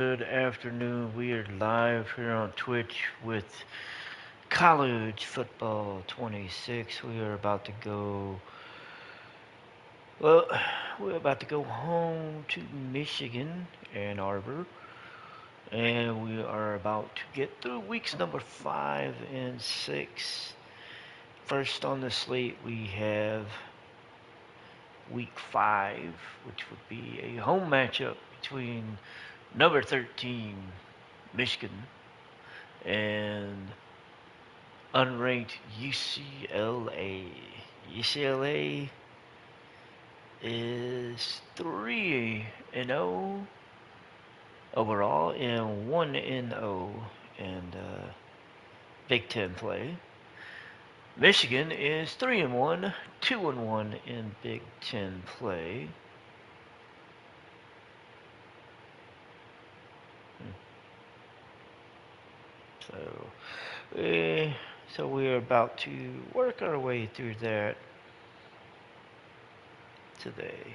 Good afternoon. We are live here on Twitch with College Football 26. We are about to go, well, we're about to go home to Michigan, Ann Arbor, and we are about to get through weeks number 5 and 6. First on the slate, we have week 5, which would be a home matchup between number 13, Michigan, and unranked UCLA. UCLA is 3-0 overall and 1-0 in Big Ten play. Michigan is 3-1, 2-1 in Big Ten play. So we're about to work our way through that today.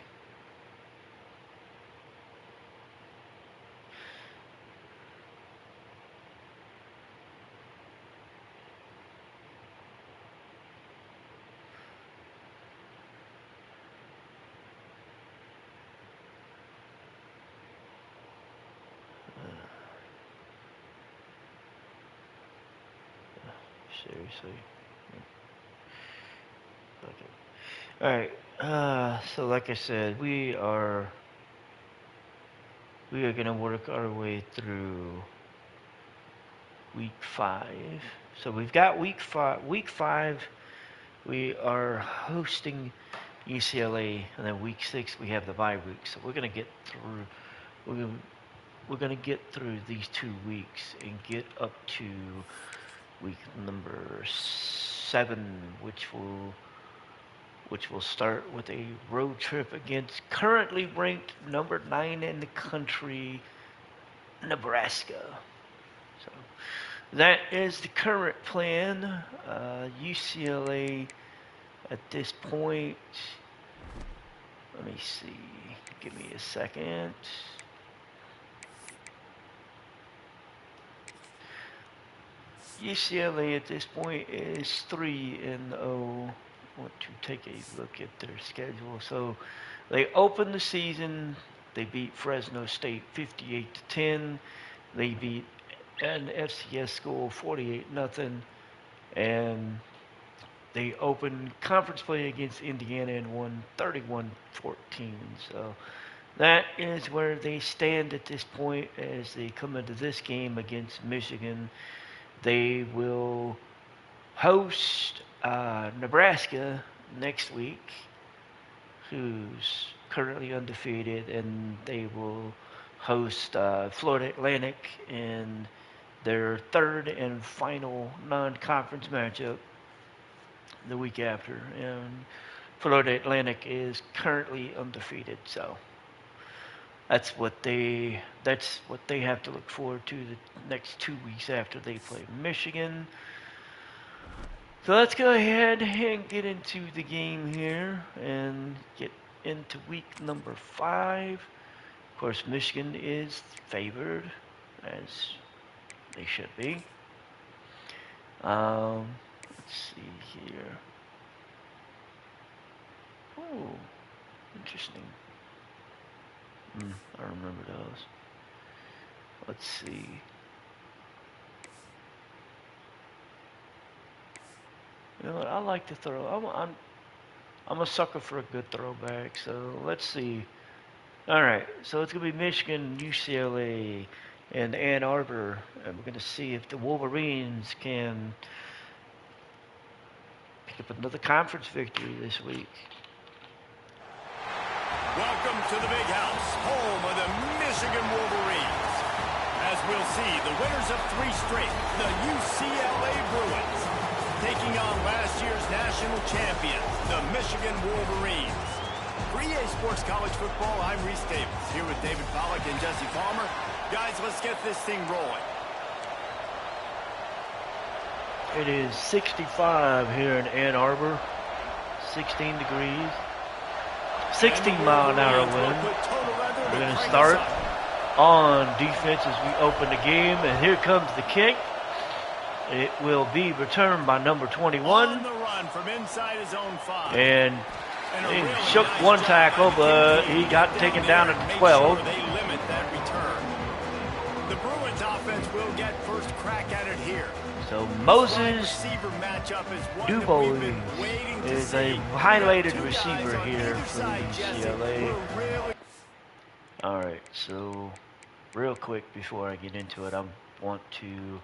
Seriously. Okay. Alright, so like I said, we are gonna work our way through week 5. So we've got week 5 we are hosting UCLA, and then week 6 we have the bye week. So we're gonna get through these 2 weeks and get up to week number 7, which will start with a road trip against currently ranked number 9 in the country, Nebraska. So that is the current plan. UCLA at this point, let me see, give me a second. UCLA at this point is 3-0. I want to take a look at their schedule. So they opened the season, they beat Fresno State 58-10. They beat an FCS school 48-0. And they opened conference play against Indiana and won 31-14. So that is where they stand at this point as they come into this game against Michigan. They will host Nebraska next week, who's currently undefeated, and they will host Florida Atlantic in their third and final non-conference matchup the week after. And Florida Atlantic is currently undefeated, so that's what they have to look forward to the next 2 weeks after they play Michigan. So let's go ahead and get into the game here and get into week number 5. Of course, Michigan is favored, as they should be. Let's see here. Oh, interesting. I remember those. Let's see. You know what? I like to throw. I'm a sucker for a good throwback. So let's see. All right. So it's gonna be Michigan, UCLA, and Ann Arbor, and we're gonna see if the Wolverines can pick up another conference victory this week. Welcome to the Big House, home of the Michigan Wolverines. As we'll see, the winners of 3 straight, the UCLA Bruins, taking on last year's national champions, the Michigan Wolverines. For EA Sports College Football, I'm Reese Davis, here with David Pollack and Jesse Palmer. Guys, let's get this thing rolling. It is 65 here in Ann Arbor, 16 degrees. 16-mile-an-hour wind. We're going to start on defense as we open the game. And here comes the kick. It will be returned by number 21. On the run from inside his own 5. And he shook one tackle, but he got taken down at the 12. They limit that return. The Bruins offense will get first crack at it here. So Moses Dubois is a highlighted receiver here for UCLA. All right, so real quick before I get into it, I want to,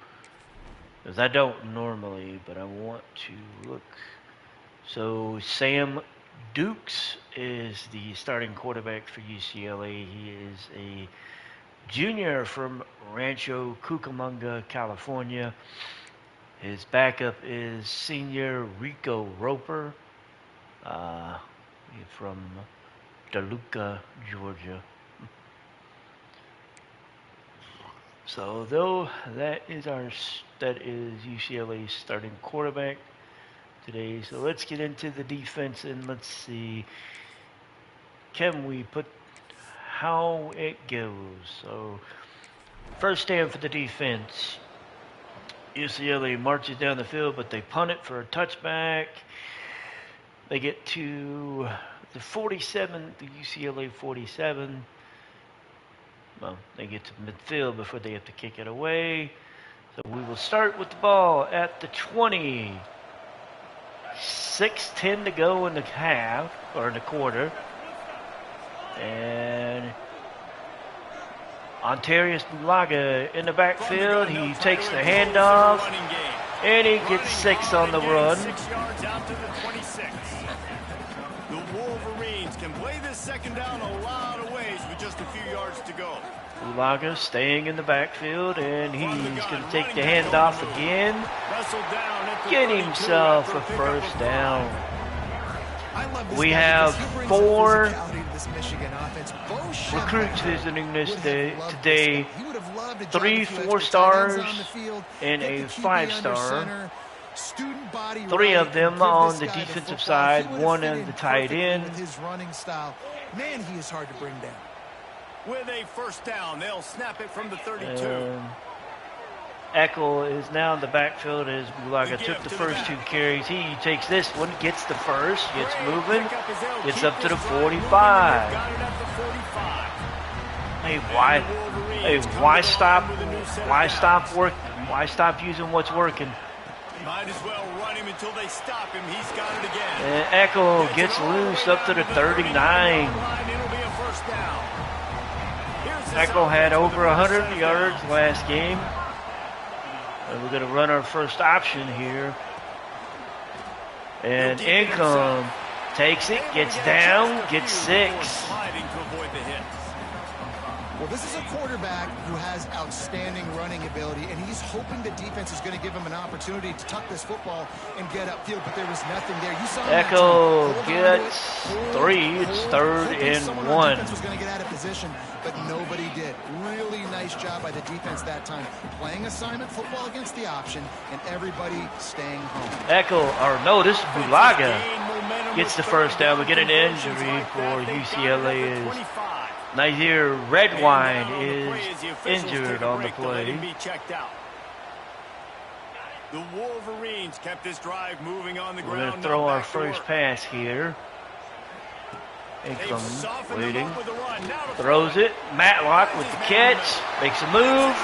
because I don't normally, but I want to look. So Sam Dukes is the starting quarterback for UCLA. He is a junior from Rancho Cucamonga, California. His backup is senior Rico Roper from Toluca, Georgia. So though that is UCLA's starting quarterback today. So let's get into the defense and let's see, can we put how it goes. So first stand for the defense. UCLA marches down the field, but they punt it for a touchback. They get to the 47, the UCLA 47. Well, they get to midfield before they have to kick it away. So we will start with the ball at the 20. 6:10 to go in the half, or in the quarter. And Ontarius Bulaga in the backfield. He takes the handoff, and he gets 6 on the run. 6 yards out to the 26. The Wolverines can play this second down a lot of ways with just a few yards to go. Bulaga staying in the backfield, and he's going to take the handoff again. Get himself a first down. We have 4 recruits visiting this day today. 3 4-stars and a 5-star. 3 of them on the defensive side, 1 on the tight end. Man, he is hard to bring down. With a first down, they'll snap it from the 32. Eckel is now in the backfield as Bulaga took the first 2 carries. He takes this one, gets the first, gets moving, gets up to the 45. Hey, why stop work? Why stop using what's working? Might as well run him until they stop him. He's got it again. And Eckel gets loose up to the 39. It'll be a first down. Eckel had over 100 yards last game. And we're going to run our first option here. And Income takes it, gets down, gets 6. Well, this is a quarterback who has outstanding running ability, and he's hoping the defense is going to give him an opportunity to tuck this football and get upfield, but there was nothing there. You saw Eckel gets 3. It's 3rd and 1. The defense was going to get out of position, but nobody did. Really nice job by the defense that time, playing assignment football against the option, and everybody staying home. This is Bulaga gets the first down. We get an injury for UCLA. Nazir Redwine is injured on the play. The Wolverines kept this drive moving on the ground. We're going to throw our first pass here. Income waiting. Throws it. Matlock with the catch. Makes a move.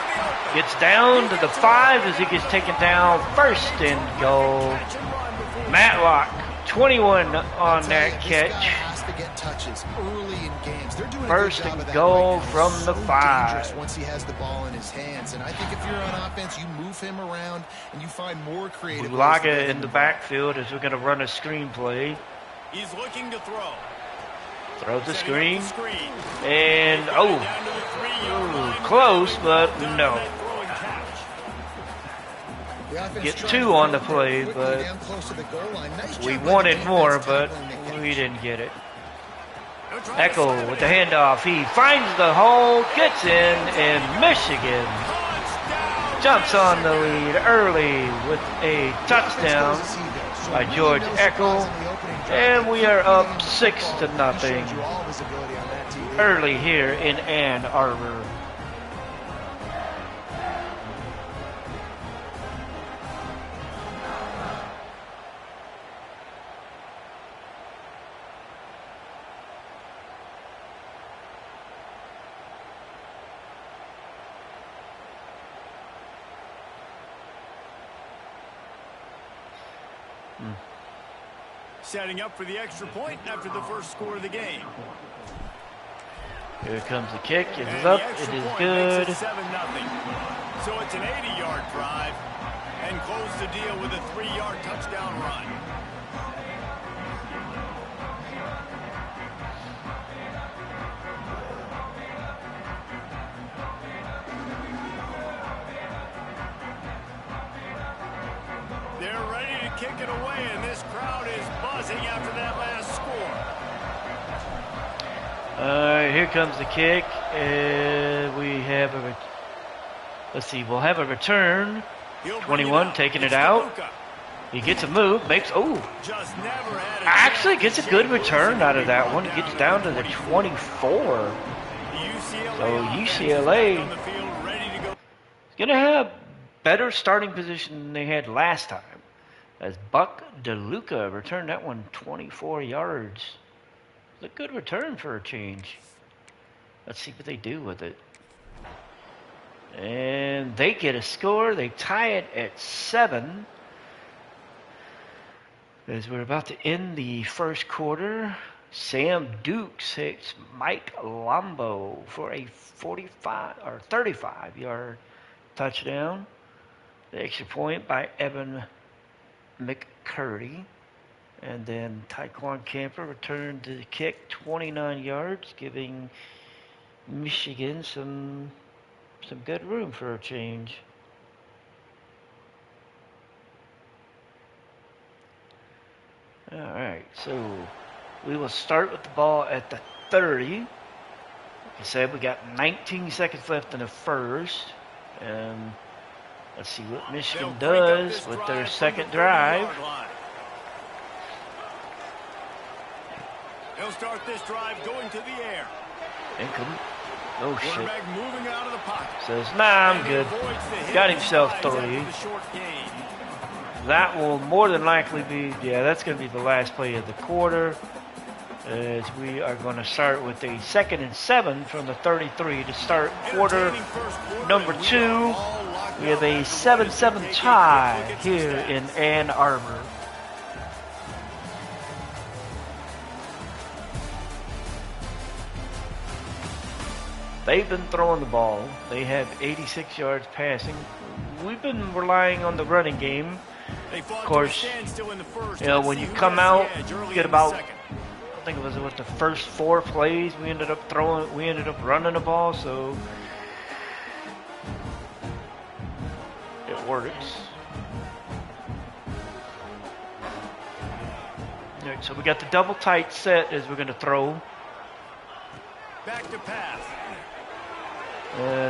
Gets down to the 5 as he gets taken down. 1st and goal. Matlock, 21 on that catch. Get touches early in games. They're doing 1st and goal from the 5. Once he has the ball in his hands, and I think if you're on offense, you move him around and you find more creative. Bulaga in the backfield as we're going to run a screen play. He's looking to throw. Throws the screen, and close, but no. Get 2 on the play, but we wanted more, but we didn't get it. Eckel with the handoff. He finds the hole, gets in, and Michigan jumps on the lead early with a touchdown by George Eckel. And we are up 6-0 early here in Ann Arbor. Setting up for the extra point after the first score of the game. Here comes the kick. It is up. It is good. 7-0. So it's an 80-yard drive and close the deal with a 3-yard touchdown run. They're ready to kick it away, and this crowd is buzzing after that last score. Here comes the kick, and we have a, let's see, we'll have a return. 21 taking it out. He gets a move, makes, actually gets a good return out of that one. Gets down to the 24. So UCLA is going to have better starting position than they had last time, as Buck DeLuca returned that one 24 yards. It's a good return for a change. Let's see what they do with it. And they get a score. They tie it at 7. As we're about to end the first quarter, Sam Dukes hits Mike Lombo for a 35-yard touchdown. The extra point by Evan McCurdy. And then Tyquan Camper returned to the kick 29 yards, giving Michigan some good room for a change. All right, so we will start with the ball at the 30. Like I said, we got 19 seconds left in the first. And let's see what Michigan does with their second drive. They'll start this drive going to the air. Incomplete. Oh, shit. Moving out of the pocket. Says, nah, I'm good. Got himself 30. That will more than likely be, yeah, that's going to be the last play of the quarter. As we are going to start with a 2nd and 7 from the 33 to start quarter number 2. We have a 7-7 tie here in Ann Arbor. They've been throwing the ball. They have 86 yards passing. We've been relying on the running game. Of course, you know, when you come out, you get about, I think it was what, the first 4 plays, we ended up running the ball, so it works. All right, so we got the double tight set as we're going to throw. Back to pass.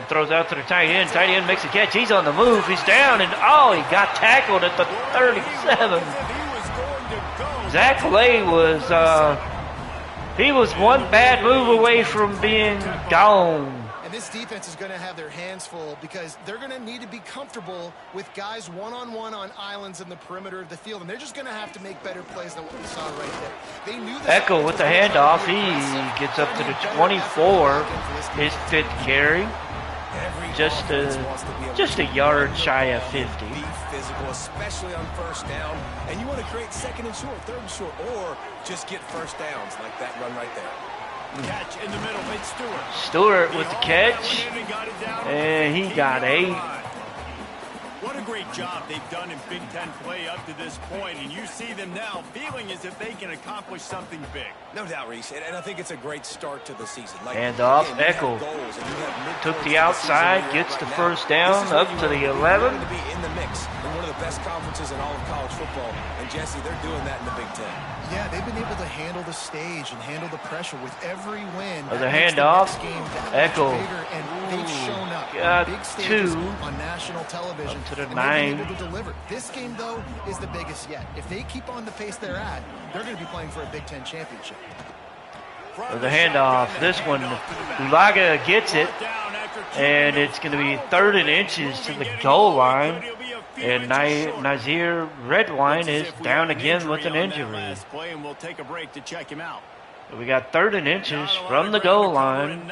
Throws out to the tight end. Tight end makes a catch. He's on the move. He's down, and he got tackled at the 37. Zach Lay was, he was one bad move away from being gone. And this defense is going to have their hands full because they're going to need to be comfortable with guys one-on-one on islands in the perimeter of the field. And they're just going to have to make better plays than what we saw right there. They knew this. Echo with the handoff. He gets up to the 24. His 5th carry. Just a yard shy of 50. Physical, especially on first down. And you want to create 2nd and short, 3rd and short, or just get first downs like that run right there. Catch in the middle. It's Stewart. Stewart with the catch, and he got 8. What a great job they've done in Big Ten play up to this point, and you see them now feeling as if they can accomplish something big. No doubt, Reese, and I think it's a great start to the season. And off, Echo took the outside, gets the first down, up to the 11. To be in the mix in one of the best conferences in all of college football, and Jesse, they're doing that in the Big Ten. Yeah, they've been able to handle the stage and handle the pressure with every win. The handoff, Echo, and they've shown up got big stages 2 on national television. to the and 9. Able to deliver. This game, though, is the biggest yet. If they keep on the pace they're at, they're going to be playing for a Big Ten championship. The handoff, this one, Ulaga gets it, and it's going to be 3rd and inches to the goal line. And Nazir Redwine is down again with an injury. We got 3rd and inches from the goal line.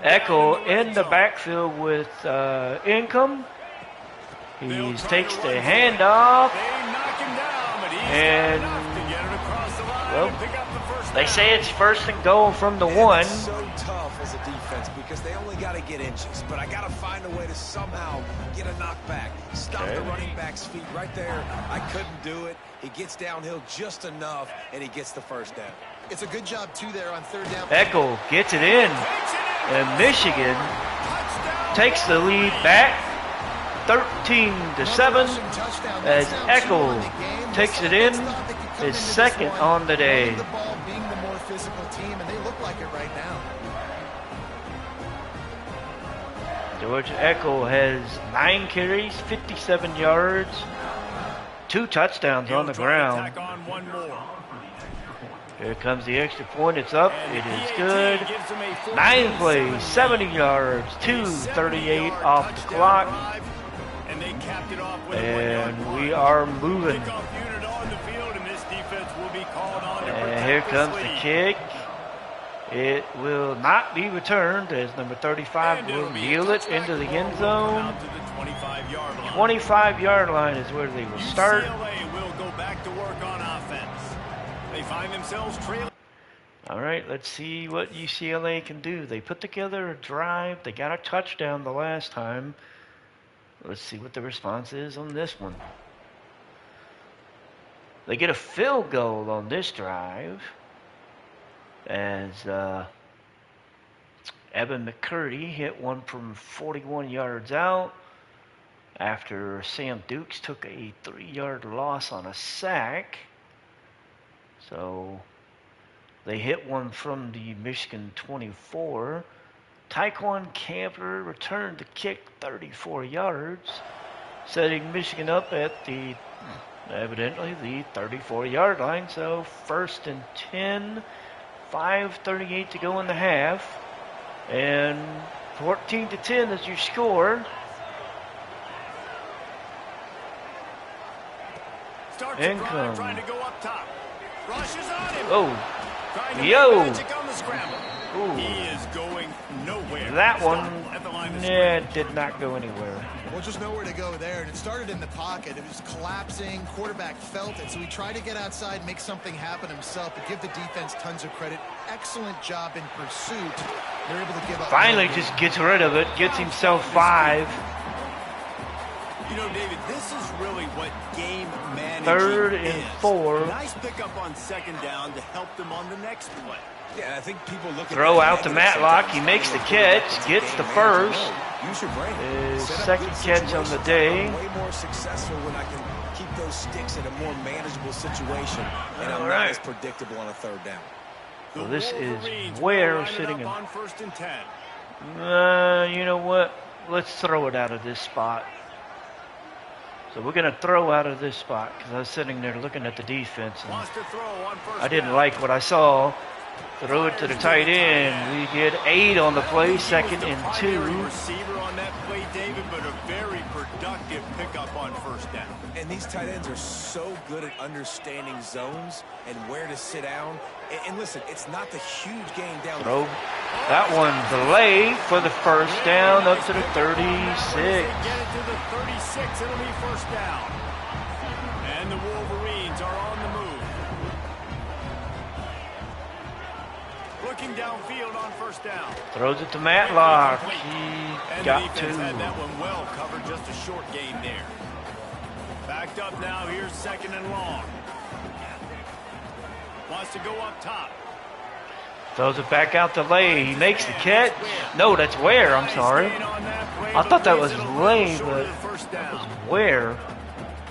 Echo in the backfield with Income. He takes the handoff, They knock him down, but he's and, got enough to get it across the line well, and pick up the first they down. say it's 1st and goal from the 1. It's so tough as a defense because they only got to get inches. But I got to find a way to somehow get a knockback. Stop the running back's feet right there. I couldn't do it. He gets downhill just enough, and he gets the first down. It's a good job, too, there on 3rd down. Eckel gets it in, and Michigan takes the lead back 13-7 as Eckel takes it in, his 2nd on the day. The ball being the more physical team, and they look like it right now. George Eckel has 9 carries, 57 yards, 2 touchdowns on the ground. Attack on one more. Here comes the extra point. It's up. And It is PAT good. gives them a 14-7 9 plays, 70 lead. yards, A 2:38 70-yard off the touchdown clock. drive, and they capped it off with a 1-yard And punt. we are moving. Kickoff unit on the field, and this defense will be called on to And protect here this comes the lead. kick. It will not be returned as number 35 And it'll will be a kneel it touchback into the ball end will come zone. out to the 25-yard line. 25-yard line is where they will start. UCLA will go back to work on offense. They find themselves trailing. All right, let's see what UCLA can do. They put together a drive. They got a touchdown the last time. Let's see what the response is on this one. They get a field goal on this drive as Evan McCurdy hit one from 41 yards out after Sam Dukes took a 3-yard loss on a sack. So they hit one from the Michigan 24. Tyquan Camper returned the kick 34 yards, setting Michigan up at the, evidently, the 34-yard line. So 1st and 10, 5:38 to go in the half, and 14-10 is your score. Starts In the drive, comes. trying to go up top. Rushes on him. Oh, Trying to yo. make magic on the scramble. Ooh. He is going nowhere. That one, Stopped at the line of did not go anywhere. Well, just nowhere to go there, and it started in the pocket. It was collapsing. Quarterback felt it, so he tried to get outside, make something happen himself, but give the defense tons of credit. Excellent job in pursuit. They're able to give up. Finally just gets rid of it, gets himself 5. You know, David, this is really what game managing 3rd and is. 4. Nice pickup on 2nd down to help them on the next play. Yeah, I think people look at Throw that out to negative Matlock. sometimes. He makes the It's catch, a gets game the manager. first. No, use your brain. His Set up second good catch on the situations. day. I'm way more successful when I can keep those sticks in a more manageable situation, and I'm All not right. as predictable on a 3rd down. So The this is Wolverines will where line it sitting up in. on 1st and 10. You know what? Let's throw it out of this spot. So we're going to throw out of this spot because I was sitting there looking at the defense and Wants to throw on 1st I didn't down. like what I saw. Throw it to the tight end. We get 8 on the play, 2nd and 2. Primary receiver on that play, David, but a very productive pickup on 1st down. And these tight ends are so good at understanding zones and where to sit down. And listen, it's not the huge gain down. Throw that one delay for the 1st down up to the 36. They get it to the 36. It'll be 1st down. And the Wolverines are on the move. Looking downfield on 1st down. Throws it to Matlock. He And got the defense had that 2. one well covered, just a short gain there. Backed up now, here's 2nd and long. Wants to go up top. Throws it back out to Lay. He makes the catch. No, that's Ware. I'm sorry. I thought that was Lay, but that was Ware.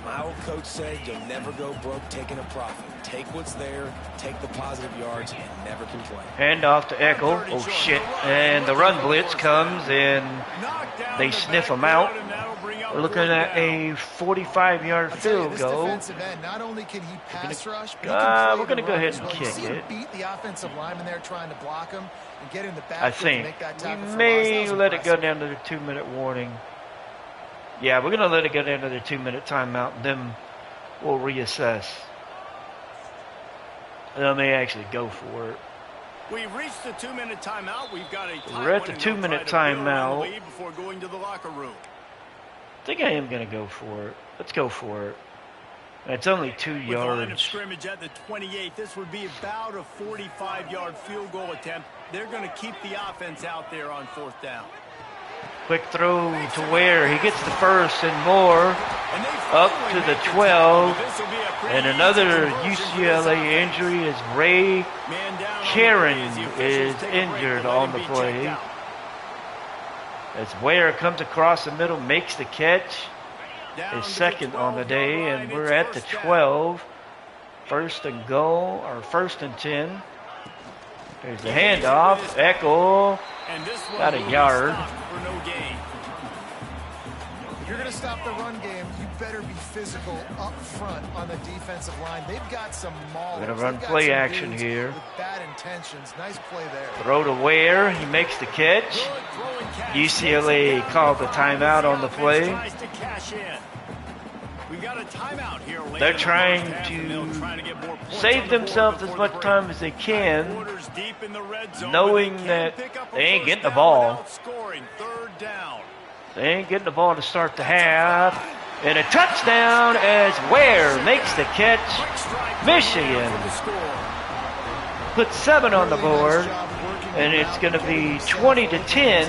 My old coach said you'll never go broke taking a profit. Take what's there, take the positive yards, and never complain. Hand off to Eckel. Oh, shit. And the run blitz comes, and they sniff him out. We're looking at a 45-yard field This goal. defensive end, not only can he pass rush, but he we're can play gonna the go run ahead as and well. You kick see him it. beat the offensive lineman there trying to block him and get in the I backfield to think make that tackle we for may loss. That was let it go impressive. down to the 2-minute warning. Yeah, we're going to let it go down to the 2-minute timeout, and then we'll reassess. And I may actually go for it. We've reached the 2-minute timeout. We've got a We're at the 2-minute timeout. before going to the locker room. I think I am going to go for it. Let's go for it. It's only 2 With the line of yards. scrimmage at the 28, this would be about a 45-yard field goal attempt. They're going to keep the offense out there on 4th down. Quick throw to Ware. He gets the first and more. Up to the 12. And another UCLA injury as Ray Karen is injured on the play. As Ware comes across the middle, makes the catch. His second on the day, and we're at the 12. 1st and goal, or 1st and 10. There's the handoff. Eckel got a yard. If you're going to stop the run game, you better be physical up front on the defensive line. They've got some maulers. We're going to run play action here. With bad intentions. Nice play there. Throw to Ware. He makes the catch. UCLA called the timeout on the play. They're trying to save themselves as much time as they can, knowing that they ain't getting the ball. They ain't getting the ball to start the half. And a touchdown as Ware makes the catch. Michigan puts 7 on the board, and it's going to be 20-10.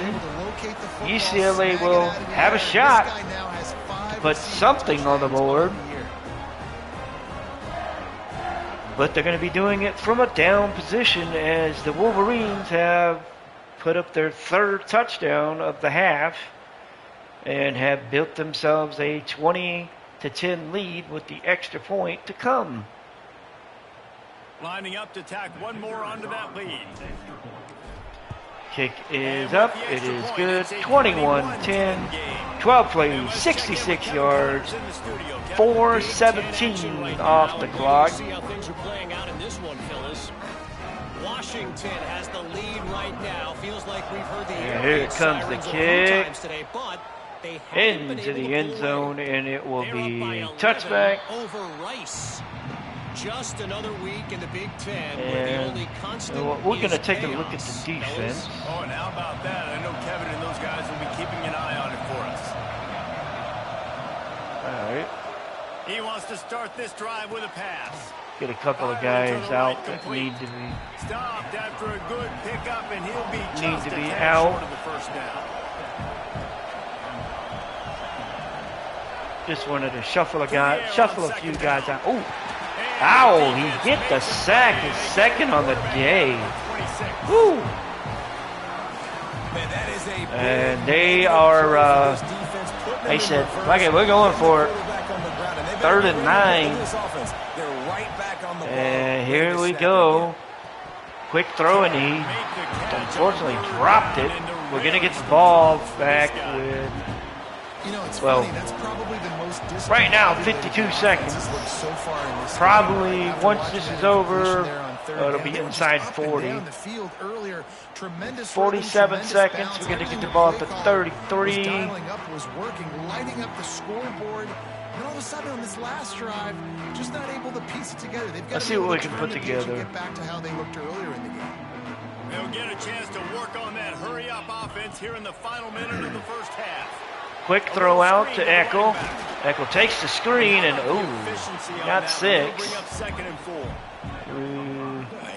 UCLA will have a shot to put something on the board. But they're going to be doing it from a down position as the Wolverines have put up their 3rd touchdown of the half and have built themselves a 20-10 lead with the extra point to come. Lining up to tack one more onto that lead. Kick is up. It is good. 21-10. 12 plays, 66 yards. 4:17 off the clock. See how things are playing out in this one, Phyllis. Washington has the lead right now. Feels like we've heard the And here comes the kick today, but they into the end zone, and it will be a touchback. Over Rice. Just another week in the Big Ten. And we're going to take a look at the defense. Oh, and how about that? I know Kevin and those guys will be keeping an eye on it for us. All right. He wants to start this drive with a pass. Get a couple of guys out that need to be stopped after a good pickup, and he'll be just out. Short of the first down. Just wanted to shuffle a few guys out. Oh, ow! He get the sack, his second on the day. Woo! And they are. They said, "Okay, we're going for it." 3rd and 9. And here we go. Quick throw, and he unfortunately dropped it. We're going to get the ball back with, well, right now, 52 seconds. Probably once this is over, it'll be inside 40. 47 seconds. We're going to get the ball to 33. Lighting up the scoreboard. And all of a sudden on this last drive, just not able to piece it together. Let's see what we can put together. Get back to how they looked earlier in the game. They'll get a chance to work on that hurry-up offense here in the final minute of the first half. Quick throw out to Eckel. Eckel takes the screen and, ooh, got 6. Bring up 2nd and 4.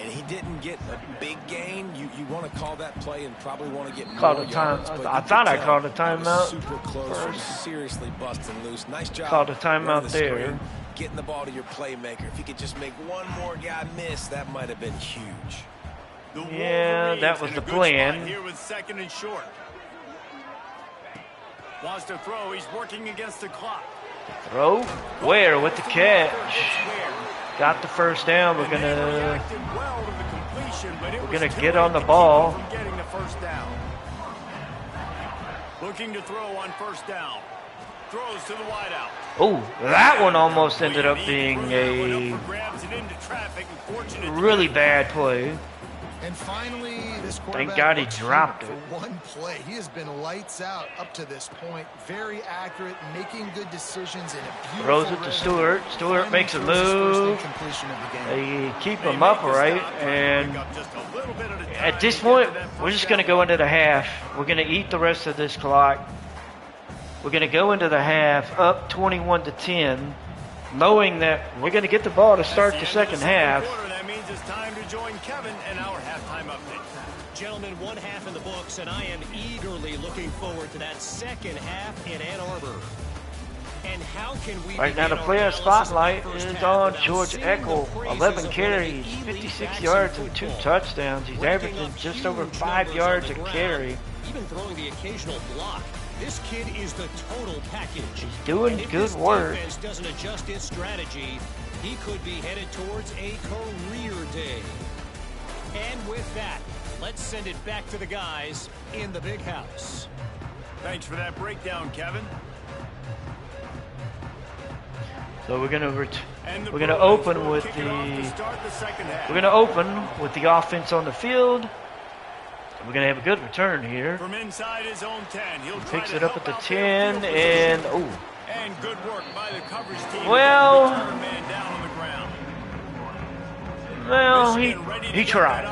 He didn't get a big gain. You want to call that play and probably want to get called more a time. yards, I thought I called a timeout. Super close. Seriously busting loose. Nice job. Called a timeout there. Getting the ball to your playmaker. If you could just make one more guy miss, that might have been huge. Yeah, that was the plan. Here with 2nd and short. Wants to throw. He's working against the clock. Throw. Ware with the catch. Got the first down. We're gonna get on the ball. Getting the first down. Looking to throw on 1st down. Throws to the wideout. Oh, that one almost ended up being a really bad play. And finally, this thank God he dropped it. One play. He has been lights out up to this point. Very accurate, making good decisions in a throws it to Stewart. Stewart makes a move. They keep him upright, and at this point, we're just going to go into the half. We're going to eat the rest of this clock. We're going to go into the half up 21-10, knowing that we're going to get the ball to start the second half. That means it's time to join Kevin and our halftime update. Gentlemen, one half in the books, and I am eagerly looking forward to that second half in Ann Arbor. And how can we right now the player spotlight is on George Eckel. 11 carries, 56 yards, and 2 touchdowns. He's averaging just over 5 yards a carry. Even throwing the occasional block. This kid is the total package. He's doing good work. If this defense doesn't adjust its strategy, he could be headed towards a career day. And with that, let's send it back to the guys in the big house. Thanks for that breakdown, Kevin. So we're gonna open with the offense on the field. We're gonna have a good return here. From inside his own 10, he picks it up at the 10, and and good work by the coverage team. Well, man down on the ground. Well, he tried.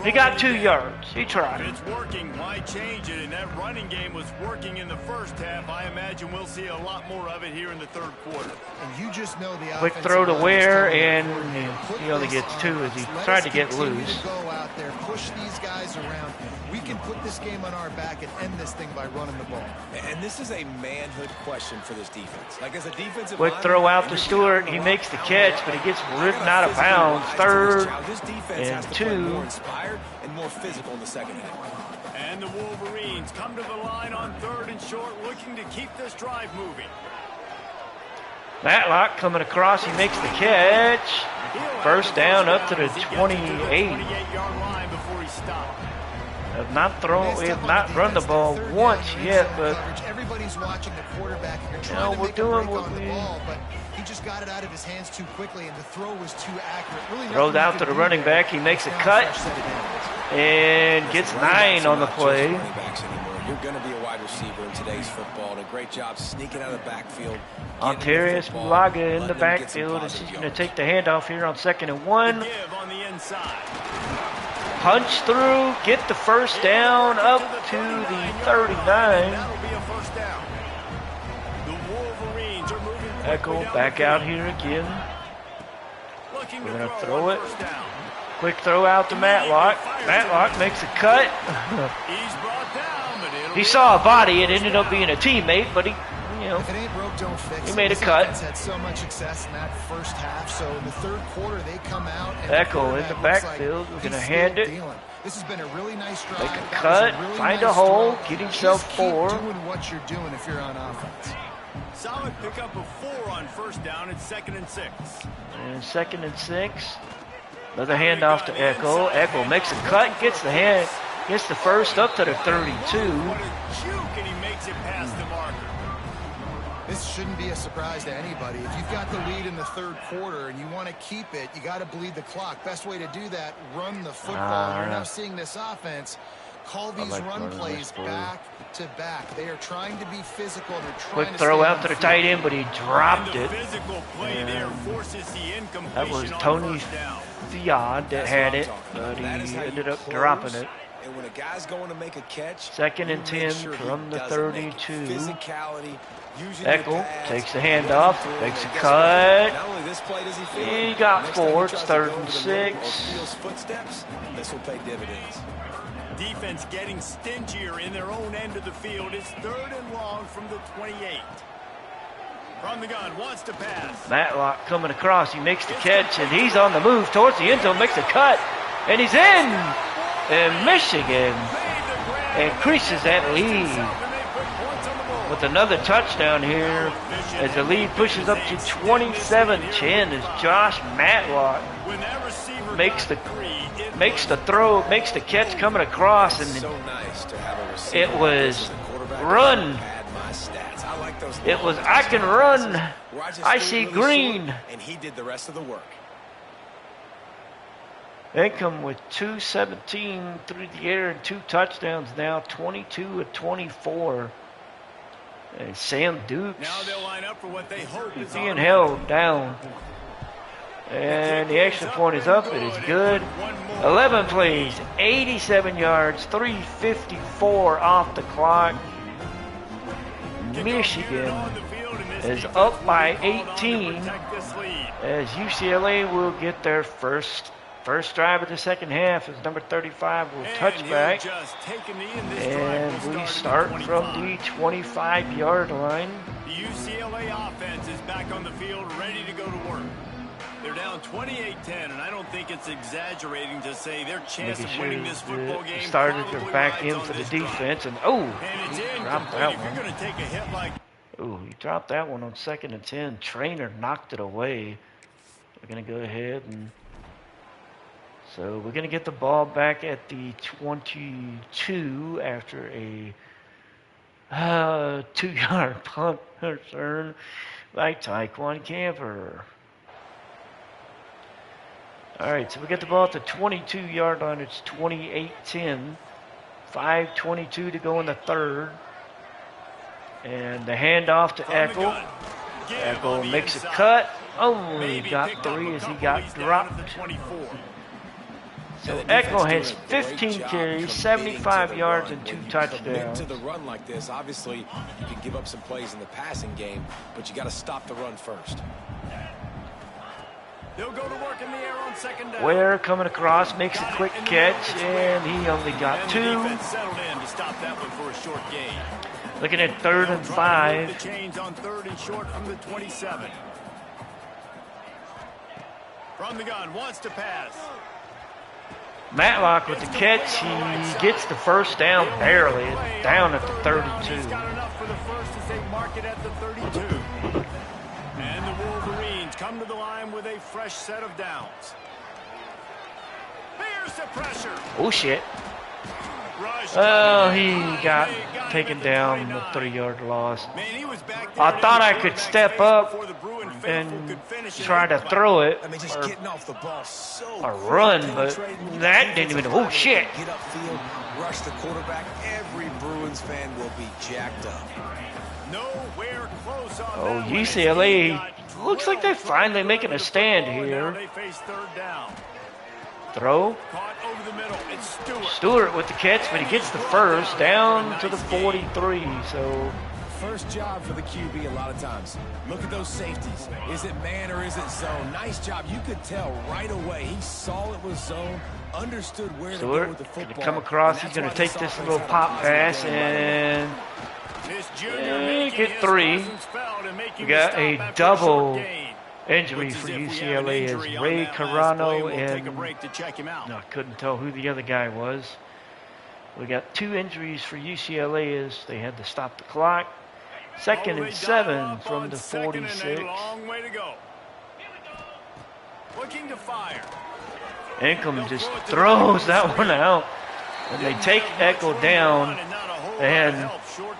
He got 2 yards. He tried. It's working. Why change it? And that running game was working in the first half. I imagine we'll see a lot more of it here in the third quarter. And you just know the quick throw to Ware, and he only gets 2 as he tried to get loose. Go out there, push these guys around. We can put this game on our back and end this thing by running the ball. And this is a manhood question for this defense. Like as a defensive quick throw out to Stewart. He makes the catch, but he gets ripped out of bounds. 3rd and 2. And more physical in the second half. And the Wolverines come to the line on 3rd and short, looking to keep this drive moving. Matlock coming across, he makes the catch. First down up to the 28. 28-yard line before he stopped. We have not run the ball once yet, but everybody's watching the quarterback. You're trying to we're make doing a break what on we. The ball, but he just got it out of his hands too quickly, and the throw was too accurate. Really throws out to the running back. He makes a cut and gets 9 on the play. You're going to be a wide receiver in today's football. A great job sneaking out of the backfield. Ontarius Bulaga in the backfield as he's going to take the handoff here on 2nd and 1. Punch through, get the first down up to the 39. Eckel back out here again. We're going to throw it. Quick throw out to Matlock. Matlock makes a cut. He saw a body. It ended up being a teammate, but he made a cut. Had so much success in that first half, so in the third quarter they come out. Eckel in the backfield. We're going to hand it. This has been a really nice drive. Make a cut, find a hole, get himself 4. Doing what you're doing if you're on offense. Solid pickup of 4 on first down. It's 2nd and 6. And 2nd and 6. Another handoff to Eckel. Eckel makes a cut, gets the first up to the 32. What a juke, and he makes it past the marker. This shouldn't be a surprise to anybody. If you've got the lead in the third quarter and you want to keep it, you got to bleed the clock. Best way to do that, run the football. We're now seeing this offense call these run plays back to back. They are trying to be physical. They're trying quick throw out to the tight end, but he dropped it. That was Tony Fiod that had it, but he ended up dropping it. And when a guy's going to make a catch, 2nd and 10 from the 32. Eckel takes the handoff, makes a cut. He got 4. It's 3rd and 6. This will pay dividends. Defense getting stingier in their own end of the field. It's 3rd and long from the 28. From the gun, wants to pass. Matlock coming across. He makes the catch, and he's on the move towards the end zone, makes a cut, and he's in. And Michigan increases that lead with another touchdown here as the lead pushes up to 27-10 as Josh Matlock makes the throw, makes the catch coming across, and it was run. It was I can run. I see green. And he did the rest of the work. Income with 217 through the air and 2 touchdowns now, 22-24. And Sam Dukes is being held down. And the extra point is up. It is good. 11 plays, 87 yards, 3:54 off the clock. Michigan is up by 18 as UCLA will get their first drive of the second half as number 35 will touch back. And we start from the 25-yard line. The UCLA offense is back on the field ready to go to work. They're down 28-10, and I don't think it's exaggerating to say their chance of winning this football game started to back in for the defense, and he dropped that one. You're going to take a hit like He dropped that one on 2nd and 10. Trainer knocked it away. We're going to go ahead and so we're going to get the ball back at the 22 after a 2-yard punt return by Taekwon Camper. All right, so we get the ball at the 22-yard line. It's 28-10. 5:22 to go in the third. And the handoff to Eckel. Eckel makes a cut. He got 3 as he got dropped. So Eckel has 15 carries, 75 yards, and 2 touchdowns. To the run like this, obviously, you can give up some plays in the passing game, but you got to stop the run first. They'll go to work in the air on 2nd down. Ware coming across, makes a quick catch, and he only got 2. Settled in to stop that one for a short gain. Looking at 3rd and 5. The chains on 3rd and short from the 27. From the gun, wants to pass. Matlock with the catch. He gets the first down barely, down at the 32. He's got enough for the first as they mark it at the 32. And the Wolverines come to the line with a fresh set of downs. Here's the pressure. Oh, shit. He got taken down, a 3-yard loss. I thought I could step up and try to throw it or run, but that didn't even. Oh, shit. Get upfield, rush the quarterback. Every Bruins fan will be jacked up. Nowhere close on UCLA looks like they're finally making a stand here. They face 3rd down. Throw. Caught over the middle. It's Stewart with the catch, but he gets the first down to the 43. So first job for the QB a lot of times. Look at those safeties. Is it man or is it zone? Nice job. You could tell right away. He saw it was zone, understood where to go with the football. Gonna come across. He's going to take this little pop pass and get 3. We got a double injury for UCLA as Ray Carano and I couldn't tell who the other guy was. We got 2 injuries for UCLA as they had to stop the clock. 2nd and 7 from the 46. Long way to go. Looking to fire. Income just throws that one out. And they take Eckel down. And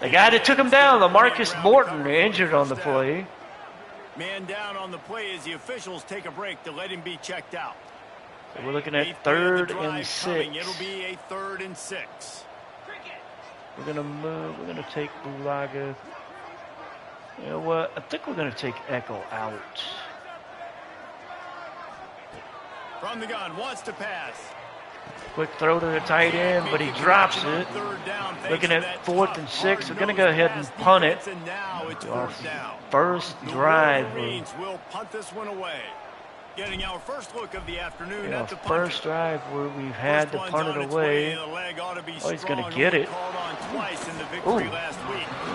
the guy that took him down, LaMarcus Morton, injured on the play. Man down on the play as the officials take a break to let him be checked out. So we're looking at 3rd and 6. It'll be a 3rd and 6. We're going to move. We're going to take Bulaga. You know what? I think we're going to take Eckel out. From the gun, wants to pass. Quick throw to the tight end, but he drops it. Looking at 4th and 6. We're going to go ahead and punt it. Our first drive. Will punt this one away. Getting our first look of the afternoon at the first drive where we've had to punt it away. He's going to get it.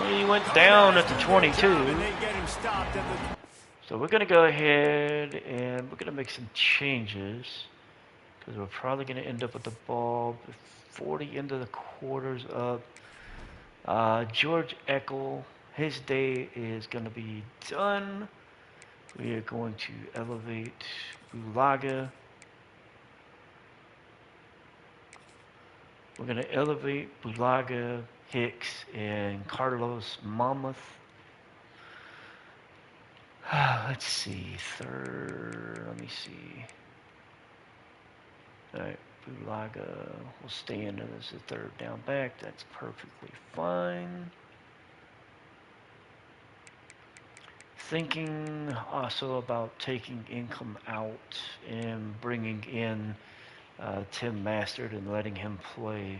He went down at the 22. So we're going to go ahead and we're going to make some changes because we're probably going to end up with the ball 40 into the quarters up. George Eckel, his day is going to be done. We are going to elevate Bulaga. We're going to elevate Bulaga, Hicks, and Carlos Monmouth. Let's see. 3rd. Let me see. All right. Bulaga will stay in as a 3rd down back. That's perfectly fine. Thinking also about taking Income out and bringing in Tim Mastert and letting him play.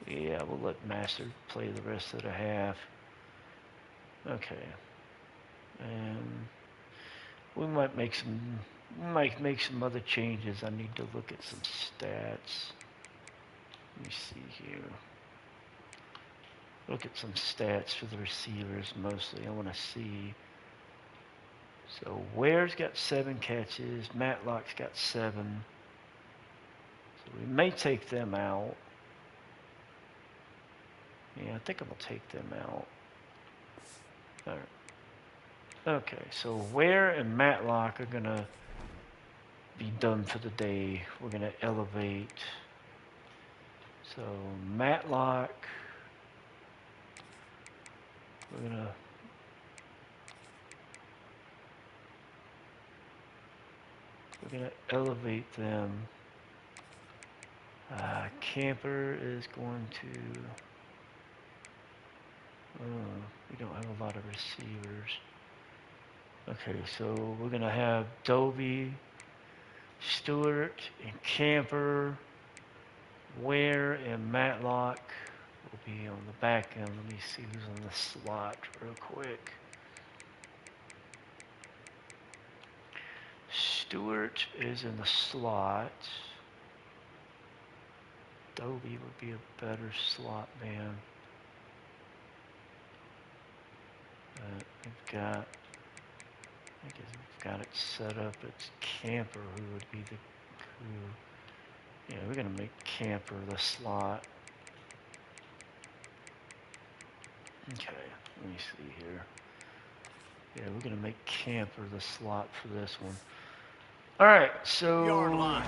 Yeah, we'll let Mastert play the rest of the half. Okay. And we might make some other changes. I need to look at some stats. Let me see here. Look at some stats for the receivers mostly. I want to see. So Ware's got 7 catches. Matlock's got 7. So we may take them out. Yeah, I think I'm going to take them out. All right. Okay, so Ware and Matlock are going to be done for the day. We're going to elevate. So Matlock, we're gonna elevate them. Camper is going to. We don't have a lot of receivers. Okay, so we're gonna have Dovey, Stewart, and Camper. Ware and Matlock will be on the back end. Let me see who's on the slot real quick. Stewart is in the slot. Dovey would be a better slot man. We've got it set up. It's Camper who would be yeah, we're gonna make Camper the slot. Okay, let me see here. Yeah, we're gonna make Camper the slot for this one. All right, so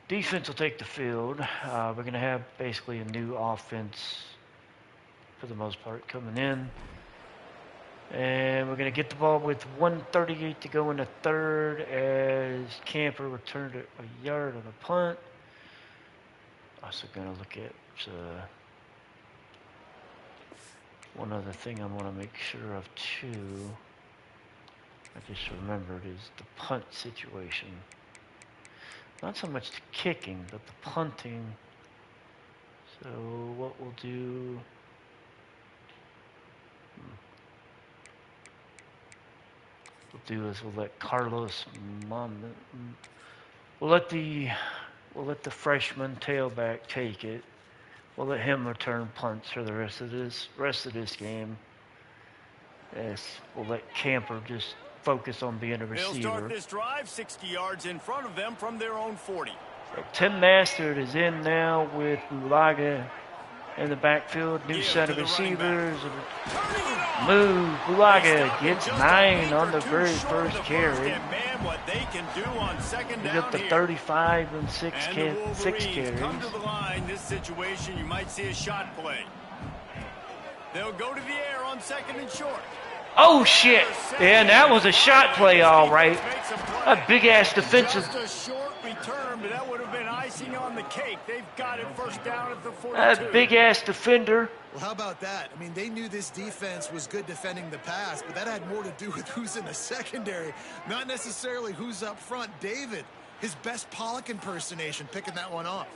defense will take the field. We're gonna have basically a new offense for the most part coming in. And we're going to get the ball with 1:38 to go in the third as Camper returned it a yard on a punt. Also going to look at one other thing I want to make sure of too. I just remembered is the punt situation. Not so much the kicking, but the punting. So what we'll do... is we'll let Carlos we'll let the freshman tailback take it. We'll let him return punts for the rest of this game. Yes, we'll let Camper just focus on being a receiver. They'll start this drive 60 yards in front of them from their own 40. So Tim Mastert is in now with Bulaga in the backfield. New set of receivers. Move. Bulaga gets 9 on the very first carry. He's up to 35 and 6 carries. Come to the line. This situation, you might see a shot play. They'll go to the air on 2nd and short. Oh, shit. Yeah, and that was a shot play, all right. A big-ass defensive. Just a short return, but that would have been icing on the cake. They've got it first down at the 42. That big-ass defender. Well, how about that? I mean, they knew this defense was good defending the pass, but that had more to do with who's in the secondary, not necessarily who's up front. David, his best Pollock impersonation, picking that one off.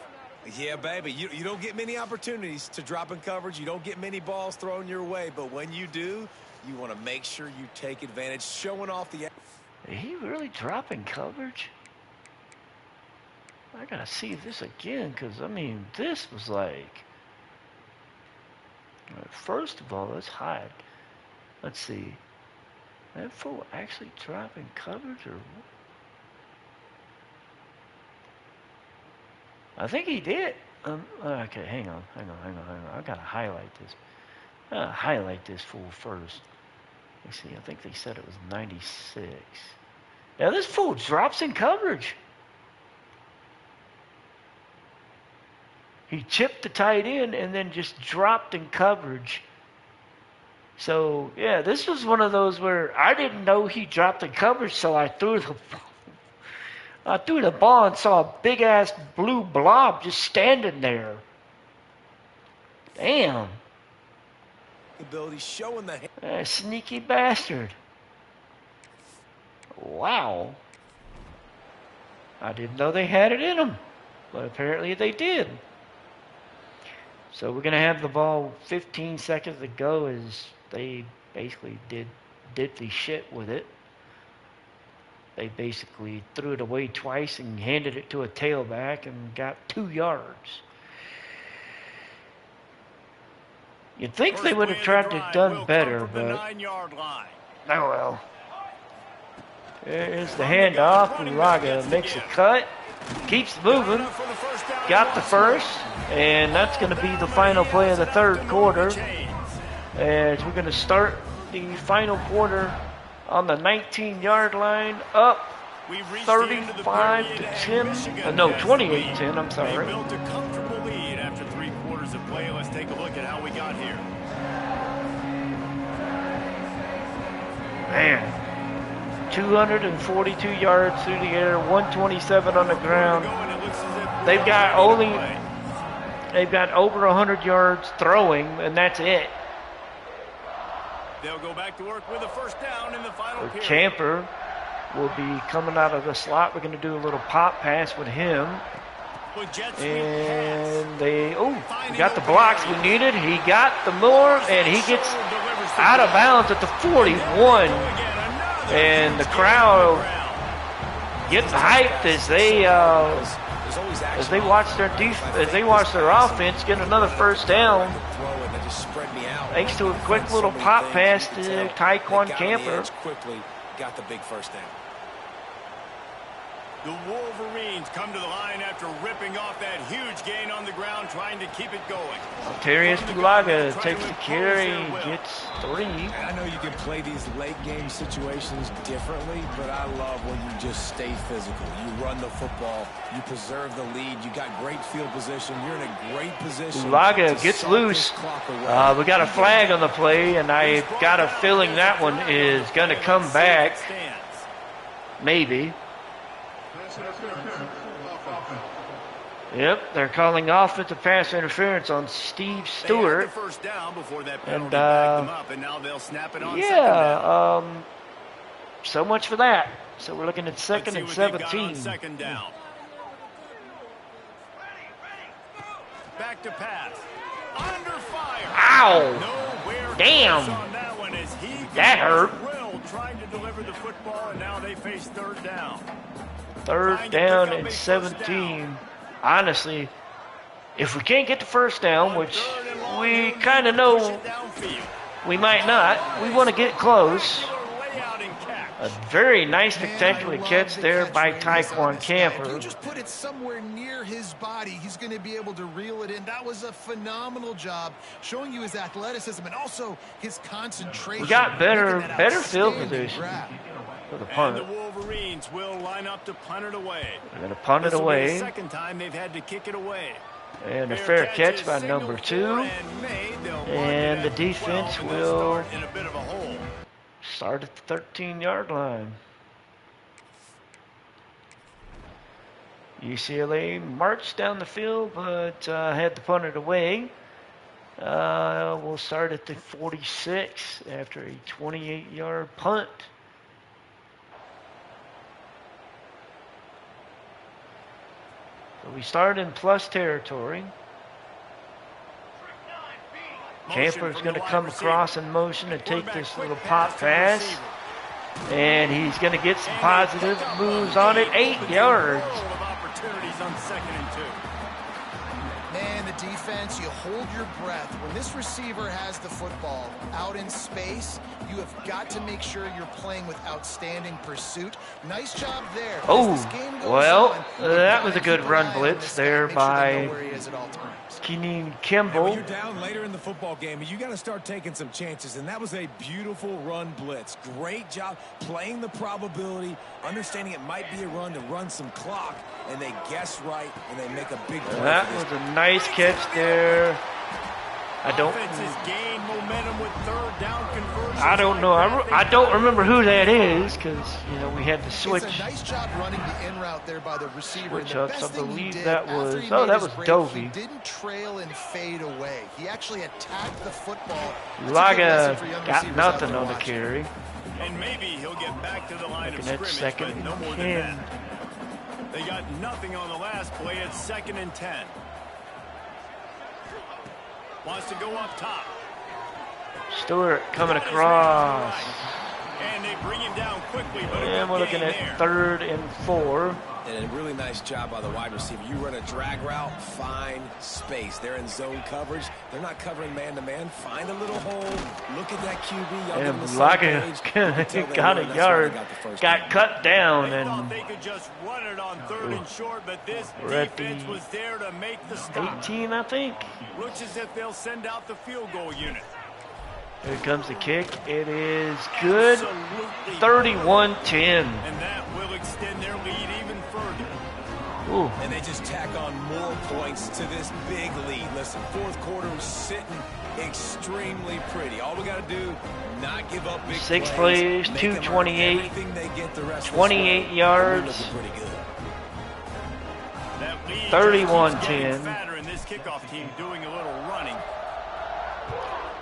Yeah, baby, you don't get many opportunities to drop in coverage. You don't get many balls thrown your way, but when you do, you want to make sure you take advantage, showing off the... Did he really drop in coverage? I gotta see this again, because, I mean, this was like... First of all, let's hide. Let's see. That fool actually dropping coverage, or... I think he did. Okay, hang on. I gotta highlight this. Highlight this fool first. Let's see, I think they said it was 96. Yeah, this fool drops in coverage. He chipped the tight end and then just dropped in coverage. So, yeah, this was one of those where I didn't know he dropped in coverage, so I threw the ball and saw a big-ass blue blob just standing there. Damn. Ability showing the Sneaky bastard. Wow. I didn't know they had it in them, but apparently they did. So we're going to have the ball 15 seconds to go as they basically did diddly shit with it. They basically threw it away twice and handed it to a tailback and got 2 yards. You'd think they would have tried to done better, but oh well. There's the handoff. Ulaga makes a cut, keeps moving, got the first, and that's going to be the final play of the third quarter. As we're going to start the final quarter on the 19-yard line, up 35-10. No, 28-10. I'm sorry. They built a comfortable lead after 3 quarters of play. Let's take a look at how we got here. Man, 242 yards through the air, 127 on the ground. They've got over 100 yards throwing, and that's it. They'll go back to work with a first down in the final period. Camper will be coming out of the slot. We're going to do a little pop pass with him. And we got the blocks we needed. He got the more, and he gets out of bounds at the 41. And the crowd gets hyped as they watch their offense get another first down. Thanks to a quick little pop pass to Tyquan Camper. Got the big first down. The Wolverines come to the line after ripping off that huge gain on the ground, trying to keep it going. Terrius Ulaga takes the carry, gets 3. I know you can play these late game situations differently, but I love when you just stay physical. You run the football, you preserve the lead, you got great field position, you're in a great position. Ulaga gets loose. We got a flag on the play, and I got a feeling that one is going to come back. Maybe. Yep, they're calling offensive pass interference on Steve Stewart. And so much for that. So we're looking at 2nd and 17. Back to pass. Under fire. Ow! Damn. That hurt. Trying to deliver the football, and now they face third down. Third down and 17. Honestly, if we can't get the first down, which we kind of know we might not, we want to get close. A very nice, spectacular catch there by Tyquan Camper. You just put it somewhere near his body, he's going to be able to reel it in. That was a phenomenal job, showing you his athleticism and also his concentration. We got better field position for the punt. And the Wolverines will line up to punt it away. They're going to punt it away. This will be the second time they've had to kick it away. And a fair catch by number 2. And the defense will in a bit of a hole. Start at the 13-yard line. UCLA marched down the field, but had to punt it away. We'll start at the 46 after a 28-yard punt. So we start in plus territory. Camper's going to come across in motion and take this little pop pass. And he's going to get some positive moves on it. 8 yards. Man, the defense, you hold your breath. When this receiver has the football out in space, you have got to make sure you're playing with outstanding pursuit. Nice job there. That was a good run blitz there by Keenan Kimball. When you're down later in the football game, you got to start taking some chances, and that was a beautiful run blitz. Great job playing the probability, understanding it might be a run to run some clock, and they guess right, and they make a big play. That was a nice catch there. I don't know. I don't remember who that is because we had to switch. It's a nice job running the in route there by the receiver. Switch ups. I believe that was Dovey. He didn't trail and fade away. He actually attacked the football. Laga got nothing on the carry. And maybe he'll get back to the line of scrimmage, but no more than that. They got nothing on the last play. It's 2nd and 10. Wants to go up top. Stewart coming across. And they bring him down quickly, but And we're looking at there. 3rd and 4. And a really nice job by the wide receiver. You run a drag route, find space. They're in zone coverage. They're not covering man-to-man. Find a little hole. Look at that QB. And Blaga got a yard. Got cut down. They And thought they could just run it on 3rd and short, but this defense was there to make the stop. 18, I think. Looks as if they'll send out the field goal unit. Here comes the kick. It is good. Absolutely 31-10. And that will extend their lead even further. Ooh. And they just tack on more points to this big lead. Listen, 4th quarter was sitting extremely pretty. All we got to do, not give up big 6 plays, plays, make them earn 228, everything they get the rest of the 28 way. yards. We're looking pretty good. That lead 31-10. just keeps getting fatter, and this kickoff team doing a little running.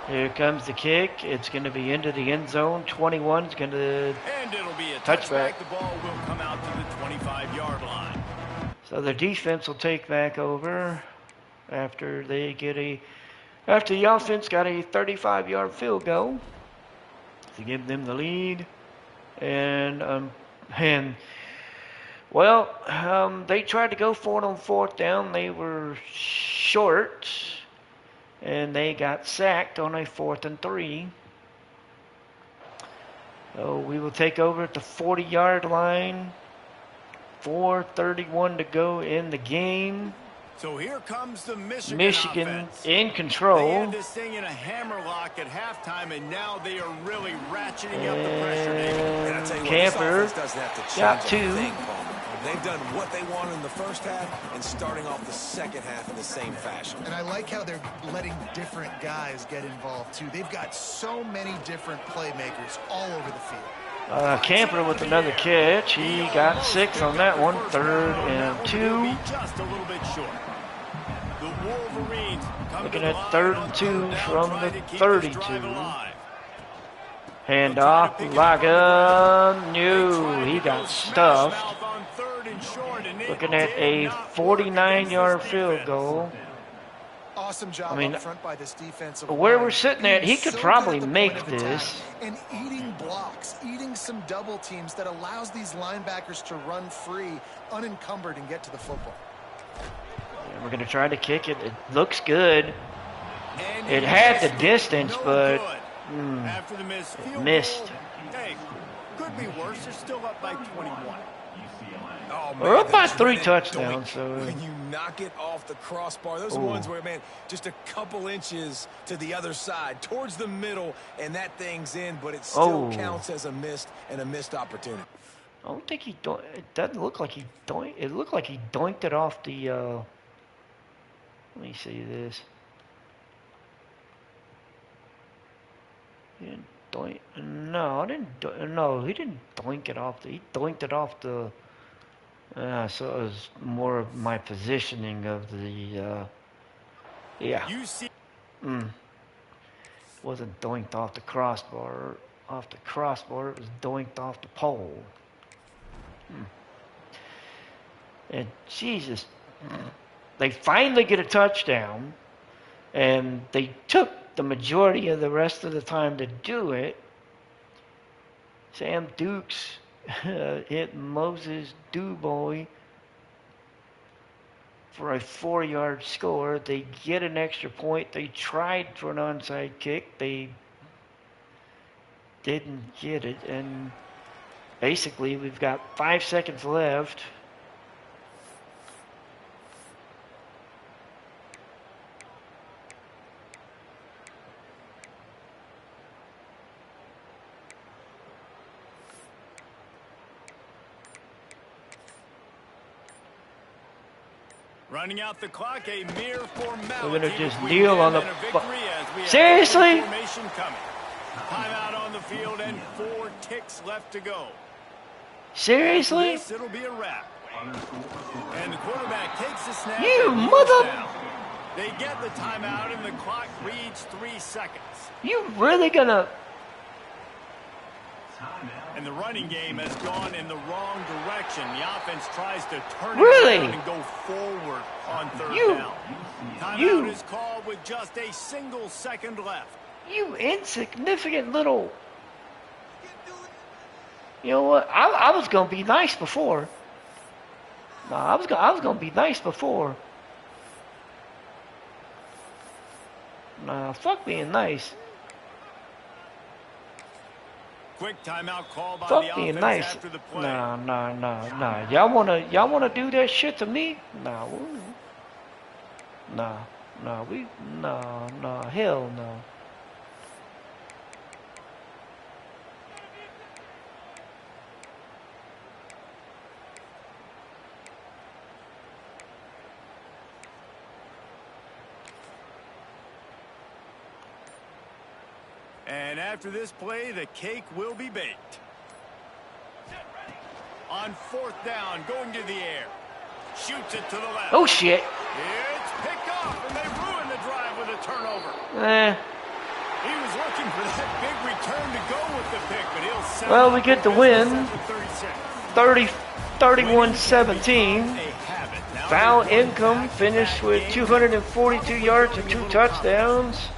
Here comes the kick. It's going to be into the end zone. 21 is going to... And it'll be a Touchback. touchback. The ball will come out to the 25-yard line. So the defense will take back over after they get after the offense got a 35-yard field goal to give them the lead. And they tried to go for it on 4th down. They were short, and they got sacked on a 4th and 3. So we will take over at the 40-yard line. 4:31 to go in the game. So here comes the Michigan offense. in They control. had this thing in a hammerlock at halftime, and now they are really ratcheting up the pressure. And I tell you what, Camper this offense doesn't have to got change a 2. thing, Palmer. They've done what they wanted in the first half and starting off the second half in the same fashion. And I like how they're letting different guys get involved, too. They've got so many different playmakers all over the field. Camper with another catch. He got 6 on that one. 3rd and 2. Just a little bit short. The Wolverines come Looking to the at 3rd line and on 2 down, from trying the to keep this 32. drive alive. Hand off. Laga. No, he got stuffed. Smash mouth on 3rd and short, and it Looking at did a not work against 49-yard this field defense. goal. Awesome job up front by this defensive Where line. we're sitting at, he Being could so probably good at the make point of attack this. And eating blocks, eating some double teams that allows these linebackers to run free, unencumbered, and get to the football. And we're going to try to kick it. It looks good. And It he had the missed. distance, No but good. After the missed. Goal, hey, could be worse. They're still up by 21. Oh, man, We're up by the 3 dreaded touchdowns, doink. so... When you knock it off the crossbar, those are ones where, man, just a couple inches to the other side, towards the middle, and that thing's in, but it still counts as a missed opportunity. I don't think he it doesn't look like he doinked. It looked like he doinked it off the, let me see this. He didn't doink, no, he didn't doink it off he doinked it off the, so it was more of my positioning of the, yeah. You see, Wasn't doinked off the crossbar. It was doinked off the pole. And Jesus, they finally get a touchdown, and they took the majority of the rest of the time to do it. Sam Dukes hit Moses Dubois for a 4-yard score. They get an extra point. They tried for an onside kick. They didn't get it. And basically, we've got 5 seconds left. running out the clock, a mere formality. We're gonna just between kneel them on the and a victory as we have Seriously? formation coming. Timeout on the field and 4 ticks left to go. Seriously? This, it'll be a wrap. And the quarterback takes the snap. You and mother- kneels down. They get the timeout and the clock reads 3 seconds. You really gonna... And the running game has gone in the wrong direction. The offense tries to turn Really? it around and go forward on 3rd You- down. Timeout you- is called with just a single second left. You insignificant little. You know what? I was gonna be nice before. No, I was gonna be nice before. Nah, fuck being nice. Quick timeout call by Fuck the being offense nice. after the play. Nah. Y'all wanna do that shit to me? Nah, hell no. And after this play, the cake will be baked. On 4th down, going to the air. Shoots it to the left. Oh shit. It's picked off, and they ruin the drive with a turnover. He was looking for that big return to go with the pick, but he'll settle. Well, we get the win. 31-17. Foul income finished with 242 yards and 2 touchdowns.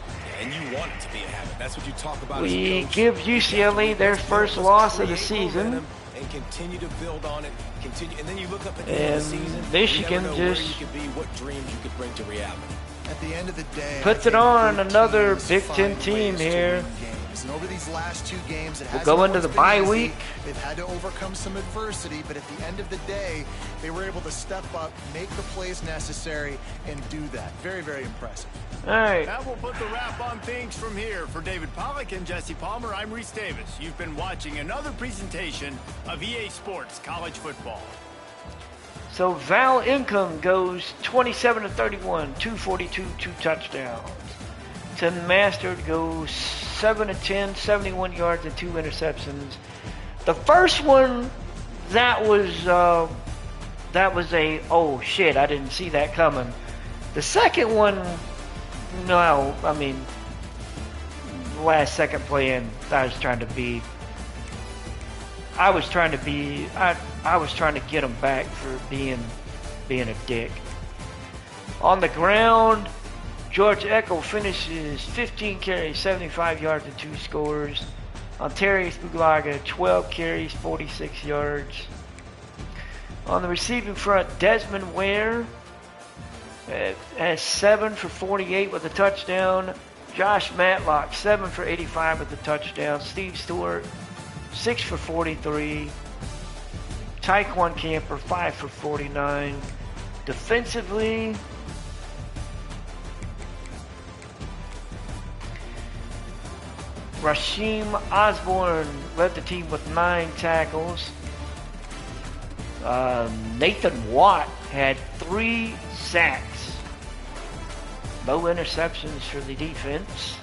And you want it to be a habit. That's what you talk about. We give UCLA their first loss of the season. And continue to build on it. Continue, and then you look up at the end of the season. Michigan just you could be, what dreams you could bring to reality. At the end of the day, puts it on another Big Ten team here. And over these last 2 games, we'll go into the bye week. They've had to overcome some adversity, but at the end of the day, they were able to step up, make the plays necessary, and do that. Very, very impressive. All right. That will put the wrap on things from here. For David Pollack and Jesse Palmer, I'm Reese Davis. You've been watching another presentation of EA Sports College Football. So Val Income goes 27-31, 242, 2 touchdowns. Tim Masters goes 7-10, 71 yards and 2 interceptions. The first one, that was a oh shit, I didn't see that coming. The second one, no, I mean, last second play in, I was trying to get him back for being a dick. On the ground, George Echo finishes 15 carries, 75 yards and 2 scores. Ontario Spuglaga, 12 carries, 46 yards. On the receiving front, Desmond Ware has 7 for 48 with a touchdown. Josh Matlock, 7 for 85 with a touchdown. Steve Stewart, 6 for 43. Tyquan Camper, 5 for 49. Defensively, Rasheem Osborne led the team with 9 tackles. Nathan Watt had 3 sacks. No interceptions for the defense.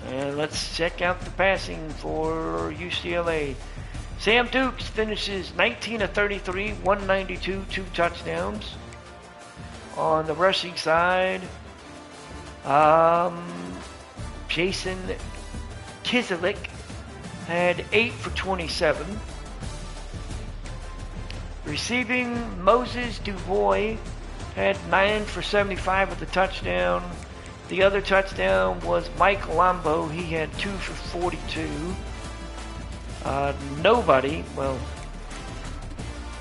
And let's check out the passing for UCLA. Sam Dukes finishes 19-33, 192, 2 touchdowns. On the rushing side, Jason Kiselik had 8 for 27. Receiving, Moses Dubois had 9 for 75 with a touchdown. The other touchdown was Mike Lombo. He had 2 for 42. Nobody, well,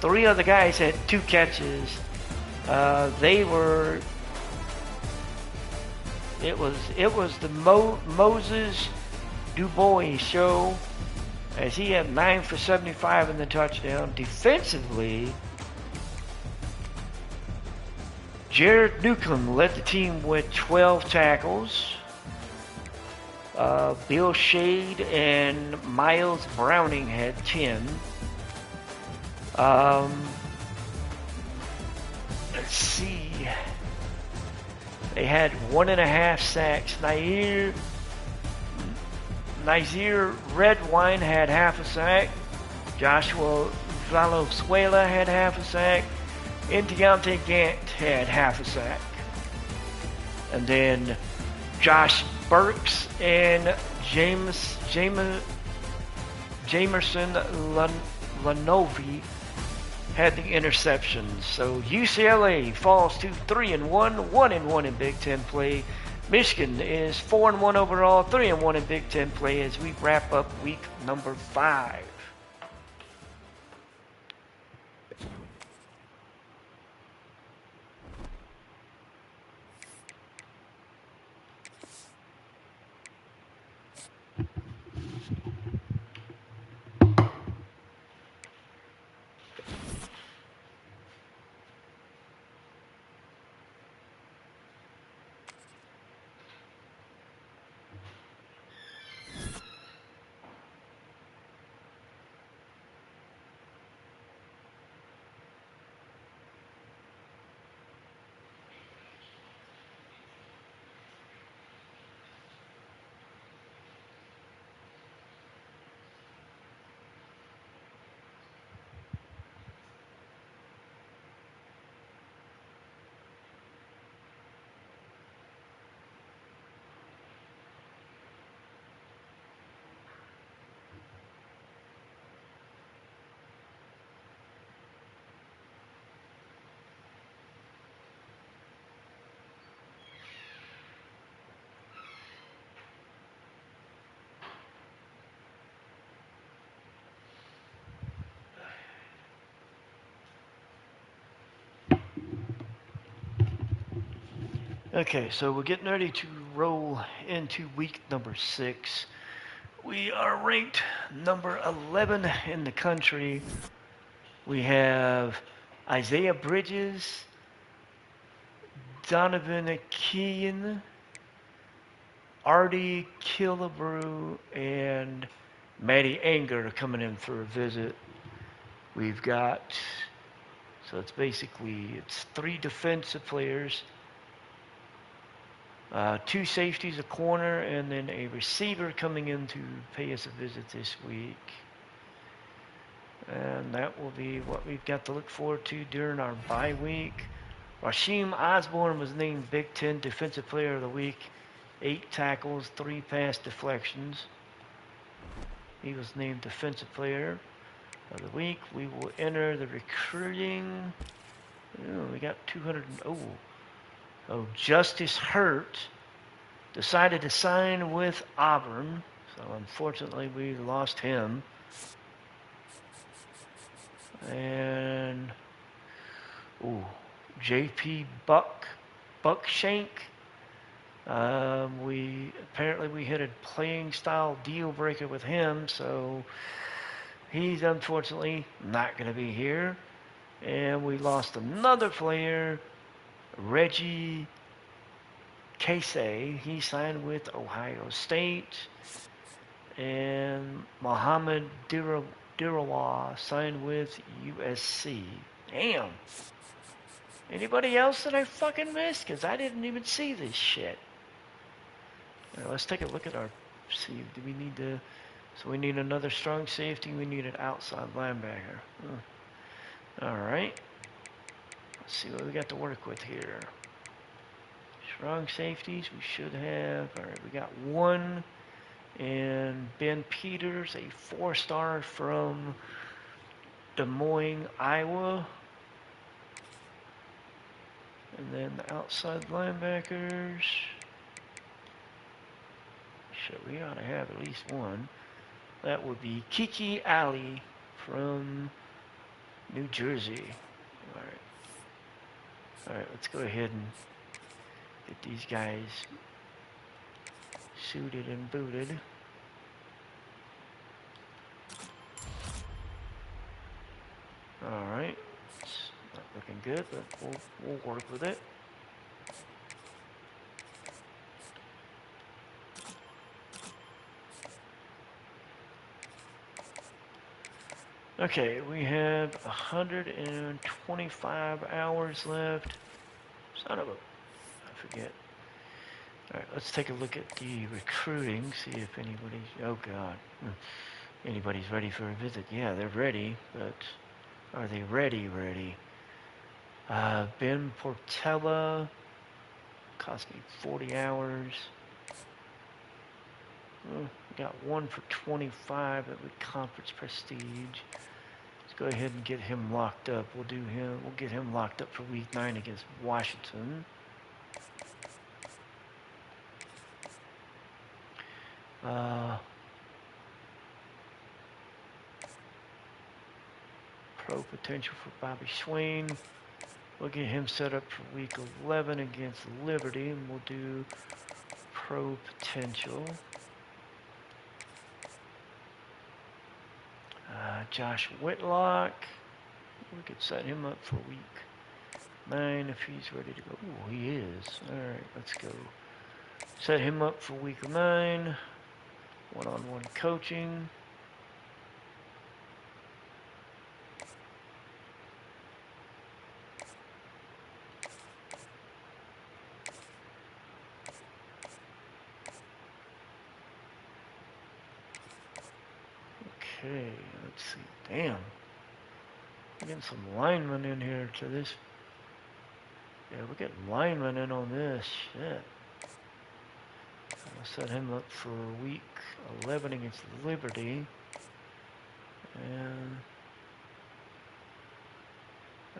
3 other guys had 2 catches. It was the Moses Dubois show, as he had 9 for 75 in the touchdown. Defensively, Jared Newcomb led the team with 12 tackles. Bill Shade and Miles Browning had 10. Let's see. They had 1.5 sacks. Nazir Redwine had half a sack. Joshua Valenzuela had half a sack. And Deontay Gant had half a sack. And then Josh Burks and Jamerson Lanovi had the interceptions. So UCLA falls to 3-1, 1-1 in Big Ten play. Michigan is 4-1 overall, 3-1 in Big Ten play as we wrap up week number 5. Okay, so we're getting ready to roll into week number 6. We are ranked number 11 in the country. We have Isaiah Bridges, Donovan Keane, Artie Killebrew, and Matty Anger coming in for a visit. We've got, so it's 3 defensive players, 2 safeties, a corner, and then a receiver coming in to pay us a visit this week. And that will be what we've got to look forward to during our bye week. Rasheem Osborne was named Big Ten Defensive Player of the Week. 8 tackles, 3 pass deflections. He was named Defensive Player of the Week. We will enter the recruiting. Oh, we got 200. Oh, Justice Hurt decided to sign with Auburn. So unfortunately, we lost him. And J.P. Buckshank. We hit a playing style deal breaker with him, so he's unfortunately not going to be here. And we lost another player, Reggie Casey. He signed with Ohio State. And Mohammed Dirawa signed with USC. Damn. Anybody else that I fucking missed? Because I didn't even see this shit. Right, let's take a look at our... See, do we need to... So we need another strong safety. We need an outside linebacker. Alright. Let's see what we got to work with here. Strong safeties we should have. Alright, we got 1. And Ben Peters, a 4-star from Des Moines, Iowa. And then the outside linebackers. Shit, we ought to have at least 1. That would be Kiki Ali from New Jersey. Alright, let's go ahead and get these guys suited and booted. Alright, it's not looking good, but we'll work with it. Okay, we have 125 hours left. Son of a... I forget. Alright, let's take a look at the recruiting, see if anybody's... Oh, God. Anybody's ready for a visit. Yeah, they're ready, but are they ready? Ben Portella cost me 40 hours. We got 1 for 25 that would conference prestige. Let's go ahead and get him locked up. We'll get him locked up for week 9 against Washington. Pro potential for Bobby Swain. We'll get him set up for week 11 against Liberty, and we'll do pro potential. Josh Whitlock. We could set him up for week 9 if he's ready to go. Ooh, he is. Alright, let's go. Set him up for week 9. One-on-one coaching. Okay, let's see. Damn. We're getting some linemen in here to this. Yeah, we're getting linemen in on this. Shit. I'll set him up for week 11 against Liberty. And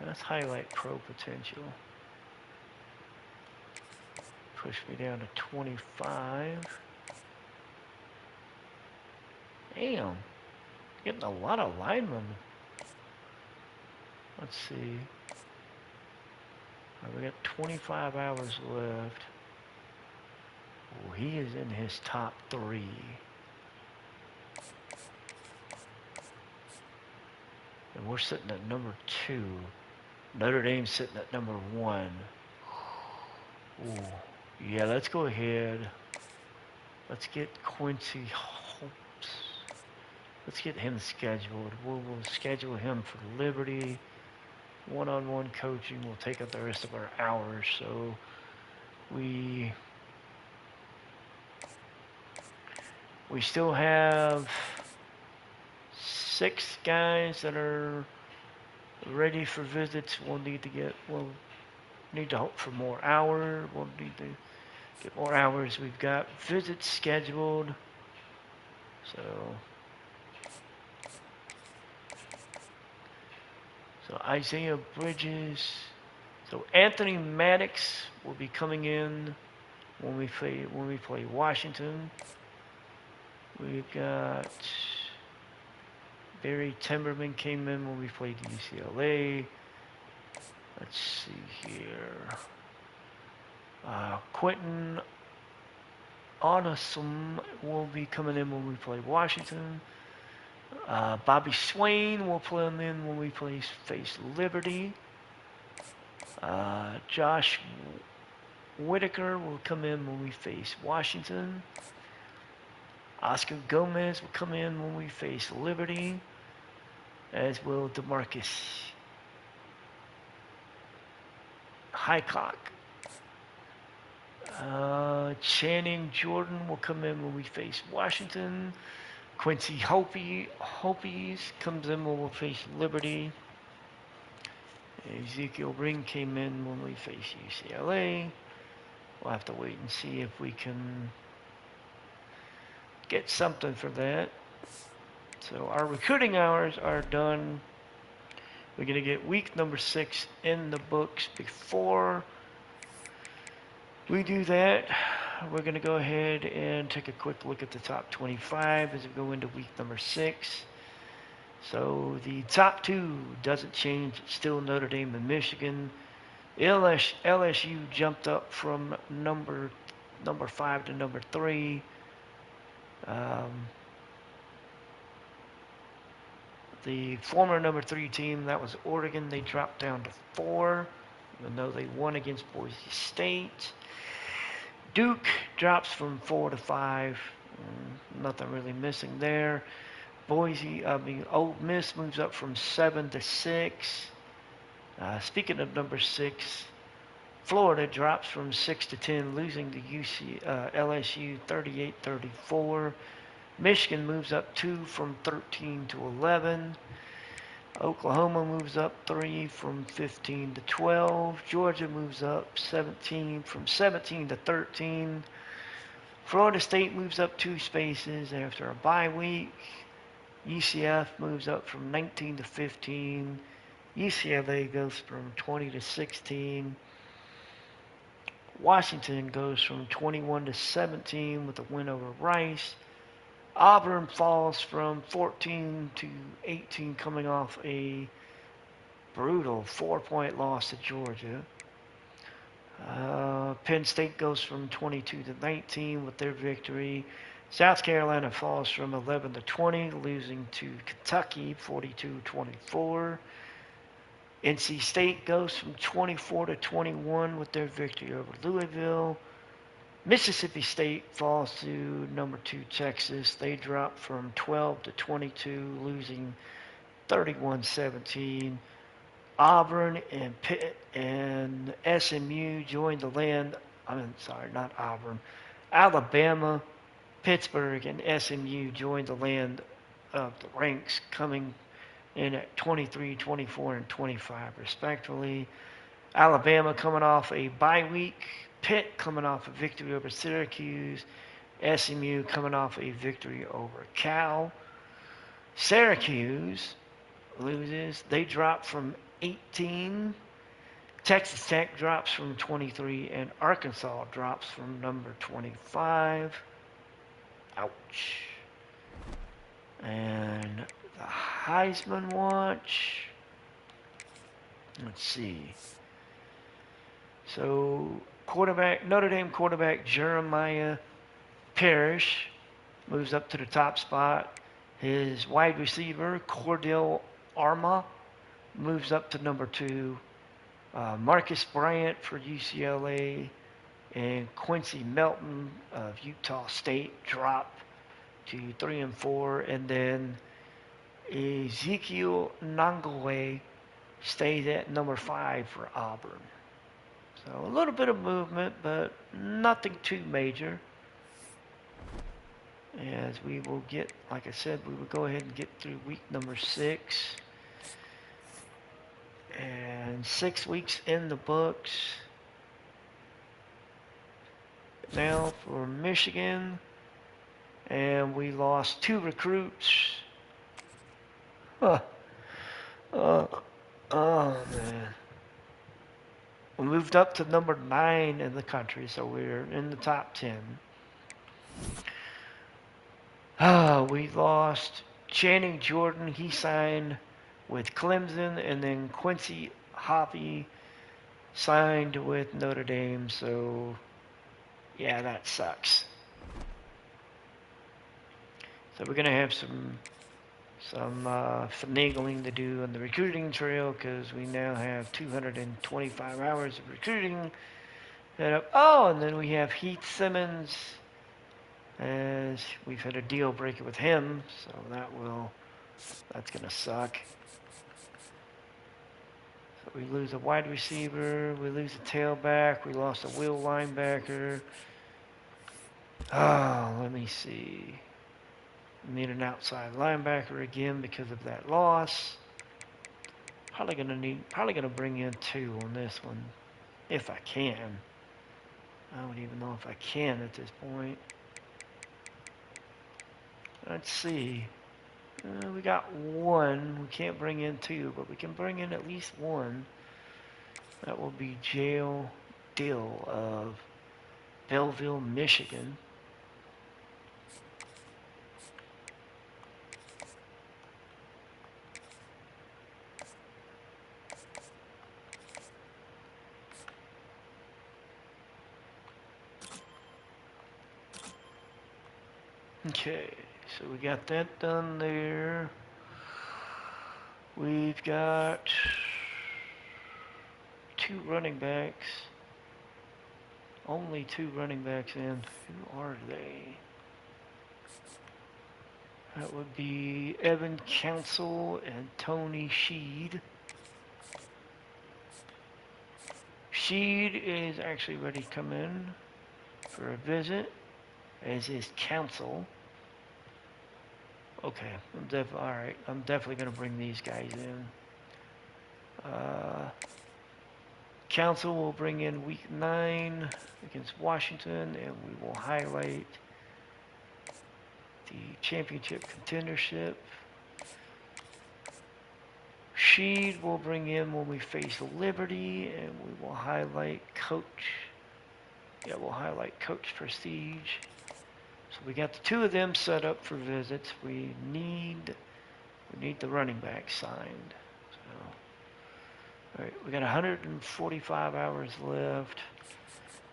let's highlight pro potential. Push me down to 25. Damn. Getting a lot of linemen. Let's see. Right, we got 25 hours left. Oh, he is in his top 3. And we're sitting at number 2. Notre Dame's sitting at number 1. Ooh. Yeah, let's go ahead. Let's get Quincy Hopes. Let's get him scheduled. We'll schedule him for Liberty. One-on-one coaching. We'll take up the rest of our hours. So we still have 6 guys that are ready for visits. We'll need to hope for more hours. We'll need to get more hours. We've got visits scheduled. So Isaiah Bridges. So Anthony Maddox will be coming in when we play Washington. We've got Barry Timberman came in when we played UCLA. Let's see here. Quentin Onasum will be coming in when we play Washington. Bobby Swain will play him in when we face Liberty. Josh Whitaker will come in when we face Washington. Oscar Gomez will come in when we face Liberty, as will DeMarcus Highcock. Channing Jordan will come in when we face Washington. Quincy Hopies comes in when we face Liberty. Ezekiel Ring came in when we face UCLA. We'll have to wait and see if we can get something for that. So our recruiting hours are done. We're going to get week number 6 in the books. Before we do that, we're going to go ahead and take a quick look at the top 25 as we go into week number 6. So the top 2 doesn't change. It's still Notre Dame and Michigan. LSU jumped up from number 5 to number 3. The former number 3 team, that was Oregon, they dropped down to 4, even though they won against Boise State. Duke drops from 4 to 5. Nothing really missing there. Ole Miss moves up from 7 to 6. Speaking of number 6, Florida drops from 6 to 10, losing to LSU 38-34. Michigan moves up 2 from 13 to 11. Oklahoma moves up 3 from 15 to 12. Georgia moves up 17 from 17 to 13. Florida State moves up 2 spaces after a bye week. UCF moves up from 19 to 15. UCLA goes from 20 to 16. Washington goes from 21 to 17 with a win over Rice. Auburn falls from 14 to 18 coming off a brutal 4-point loss to Georgia. Penn State goes from 22 to 19 with their victory. South Carolina falls from 11 to 20, losing to Kentucky 42-24. NC State goes from 24 to 21 with their victory over Louisville. Mississippi State falls to number 2 Texas. They drop from 12 to 22, losing 31-17. Auburn and Pitt and SMU joined the land. Not Auburn. Alabama, Pittsburgh, and SMU joined the land of the ranks, coming in at 23, 24, and 25 respectively. Alabama coming off a bye week. Pitt coming off a victory over Syracuse. SMU coming off a victory over Cal. Syracuse loses. They drop from 18. Texas Tech drops from 23, and Arkansas drops from number 25. Ouch. And the Heisman watch. Let's see. So, Notre Dame quarterback Jeremiah Parrish moves up to the top spot. His wide receiver, Cordell Arma, moves up to number 2. Marcus Bryant for UCLA and Quincy Melton of Utah State drop to 3 and 4. And then Ezekiel Nangwe stays at number 5 for Auburn. So a little bit of movement, but nothing too major. As we will get, like I said, we will go ahead and get through week number 6. And 6 weeks in the books. Now for Michigan. And we lost 2 recruits. Oh man. We moved up to number 9 in the country, so we're in the top 10. We lost Channing Jordan. He signed with Clemson, and then Quincy Hoppy signed with Notre Dame, so yeah, that sucks. So we're going to have some finagling to do on the recruiting trail, because we now have 225 hours of recruiting set up. Oh, and then we have Heath Simmons, as we've had a deal breaker with him, so that's going to suck. So we lose a wide receiver, we lose a tailback, we lost a will linebacker. Oh, let me see. We need an outside linebacker again because of that loss. Probably gonna bring in 2 on this one, if I can. I don't even know if I can at this point. Let's see. We got 1. We can't bring in 2, but we can bring in at least 1. That will be Jail Dill of Belleville, Michigan. Okay, so we got that done there. We've got 2 running backs. Only 2 running backs in. Who are they? That would be Evan Council and Tony Sheed. Sheed is actually ready to come in for a visit, as is Council. Okay, alright, I'm definitely going to bring these guys in. Council will bring in week 9 against Washington, and we will highlight the championship contendership. Rashid we'll bring in when we face Liberty, and we will highlight Coach. Yeah, we'll highlight Coach Prestige. So we got the two of them set up for visits. We need the running back signed. So, all right, we got 145 hours left.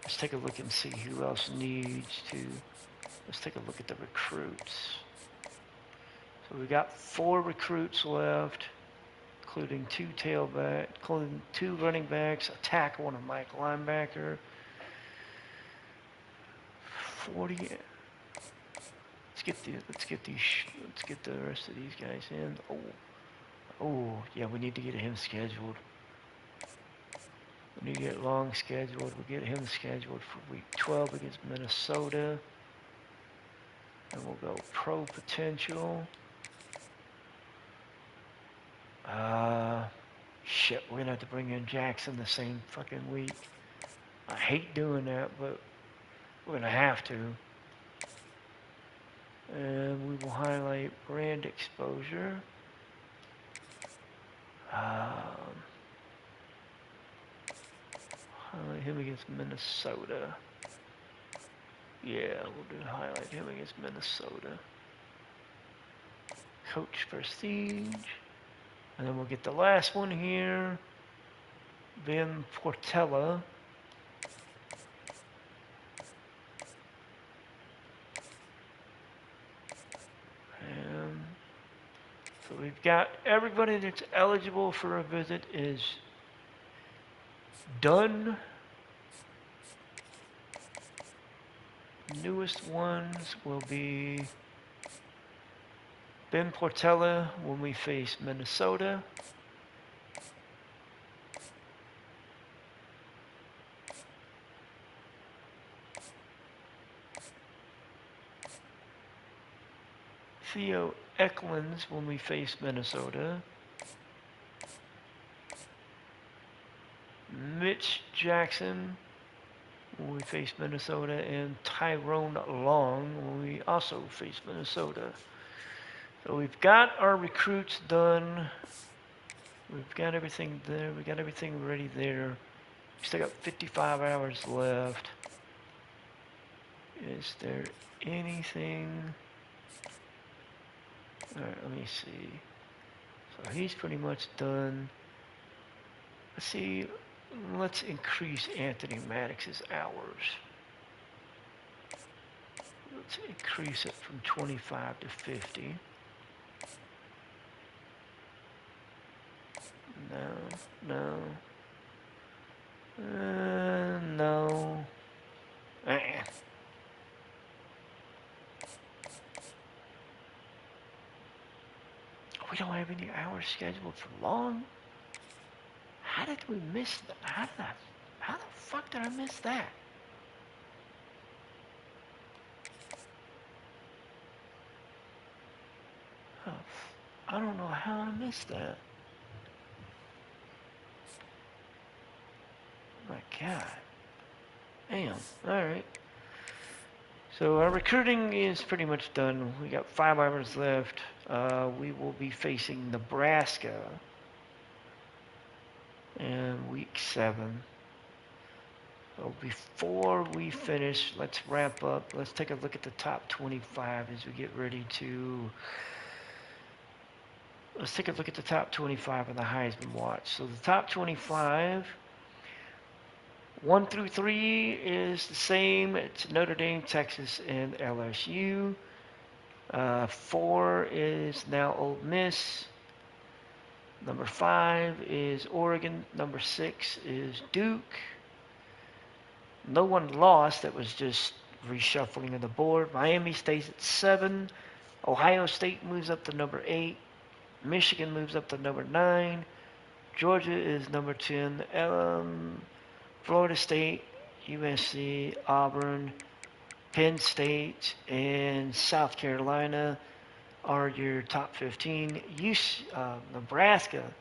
Let's take a look and see who else needs to. Let's take a look at the recruits. So we got 4 recruits left, including 2 tailback, including 2 running backs, a tackle, and a Mike linebacker. 40. Let's get the rest of these guys in. Oh, yeah, we need to get him scheduled. We need to get Long scheduled. We'll get him scheduled for week 12 against Minnesota. And we'll go pro potential. Shit, we're gonna have to bring in Jackson the same fucking week. I hate doing that, but we're gonna have to. And we will highlight brand exposure. Highlight him against Minnesota. Yeah, we'll do highlight him against Minnesota. Coach Prestige. And then we'll get the last one here. Ben Portella. And so we've got everybody that's eligible for a visit is done. Newest ones will be Ben Portella when we face Minnesota. Theo Eklunds when we face Minnesota. Mitch Jackson when we face Minnesota, and Tyrone Long when we also face Minnesota. So we've got our recruits done. We've got everything there. We got everything ready there. We still got 55 hours left. Is there anything? All right, let me see. So he's pretty much done. Let's see. Let's increase Anthony Maddox's hours. Let's increase it from 25 to 50. No. No. We don't have any hours scheduled for Long. How did we miss that? How the fuck did I miss that? Oh, I don't know how I missed that. My God. Damn. Alright. So our recruiting is pretty much done. We got 5 hours left. We will be facing Nebraska in week 7. So before we finish, let's wrap up. Let's take a look at the top 25 as we get ready to... Let's take a look at the top 25 on the Heisman Watch. So the top 25... 1 through 3 is the same. It's Notre Dame, Texas, and LSU. 4 is now Ole Miss. Number 5 is Oregon. Number 6 is Duke. No one lost. That was just reshuffling of the board. Miami stays at 7. Ohio State moves up to number 8. Michigan moves up to number 9. Georgia is number 10. Florida State, USC, Auburn, Penn State, and South Carolina are your top 15. Nebraska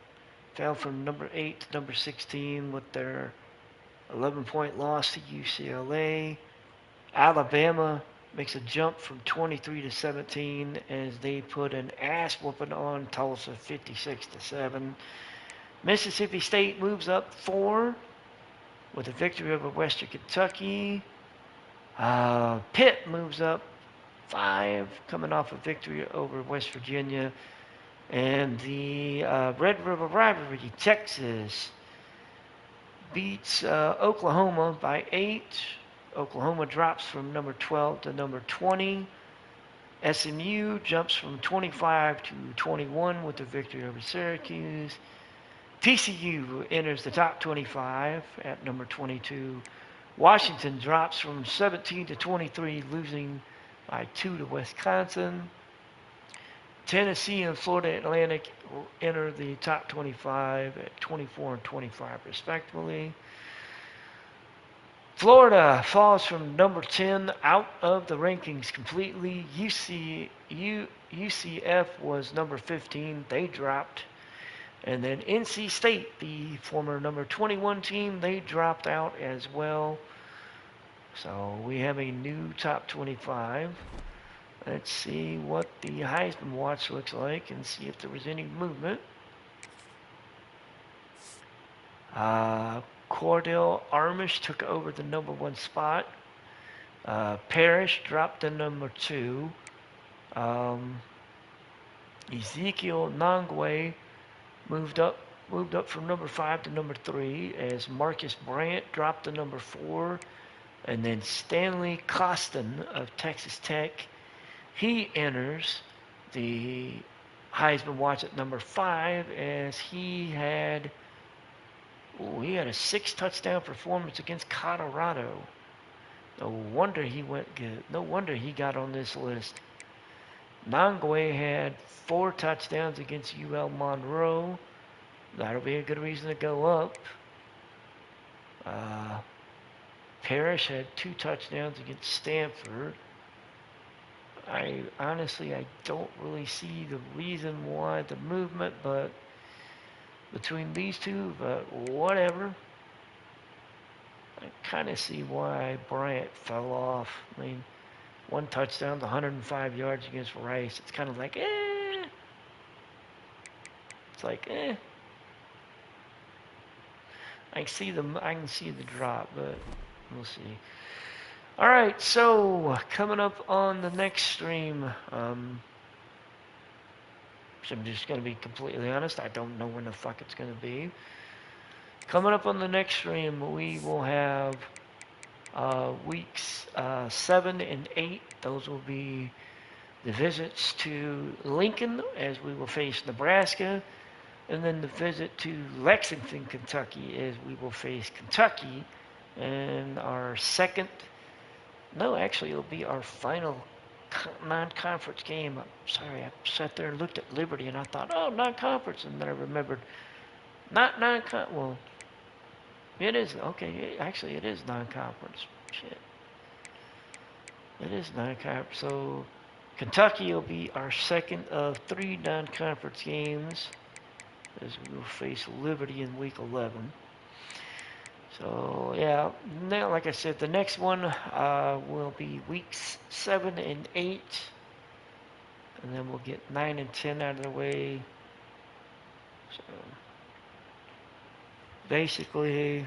fell from number 8 to number 16 with their 11-point loss to UCLA. Alabama makes a jump from 23 to 17 as they put an ass whooping on Tulsa, 56 to 7. Mississippi State moves up 4 with a victory over Western Kentucky. Pitt moves up 5, coming off a victory over West Virginia. And the Red River Rivalry, Texas beats Oklahoma by 8. Oklahoma drops from number 12 to number 20. SMU jumps from 25 to 21 with a victory over Syracuse. TCU enters the top 25 at number 22. Washington drops from 17 to 23, losing by 2 to Wisconsin. Tennessee and Florida Atlantic enter the top 25 at 24 and 25 respectively. Florida falls from number 10 out of the rankings completely. UCF was number 15. They dropped. And then NC State, the former number 21 team, they dropped out as well. So we have a new top 25. Let's see what the Heisman watch looks like and see if there was any movement. Cordell Armish took over the number 1 spot. Parrish dropped to number 2. Ezekiel Nangwe moved up from number 5 to number 3 as Marcus Bryant dropped to number 4. And then Stanley Costin of Texas Tech, he enters the Heisman watch at number 5 as he had a 6 touchdown performance against Colorado. No wonder he went good. No wonder he got on this list. Nangwe had 4 touchdowns against UL Monroe. That'll be a good reason to go up. Parrish had 2 touchdowns against Stanford. I don't really see the reason why the movement, but between these two, but whatever. I kind of see why Bryant fell off. I mean, 1 touchdown, 105 yards against Rice. It's kind of like, It's like, I can see the drop, but we'll see. All right, so coming up on the next stream, I'm just going to be completely honest. I don't know when the fuck it's going to be. Coming up on the next stream, we will have weeks 7 and 8. Those will be the visits to Lincoln as we will face Nebraska. And then the visit to Lexington, Kentucky as we will face Kentucky. And our second... No, actually, it'll be our final non-conference game. I'm sorry, I sat there and looked at Liberty, and I thought, oh, non-conference, and then I remembered, not non-conference. Well, it is, okay, actually, it is non-conference. Shit. It is non-conference. So, Kentucky will be our second of 3 non-conference games, as we will face Liberty in week 11. So, yeah, now, like I said, the next one will be weeks 7 and 8. And then we'll get 9 and 10 out of the way. So, basically,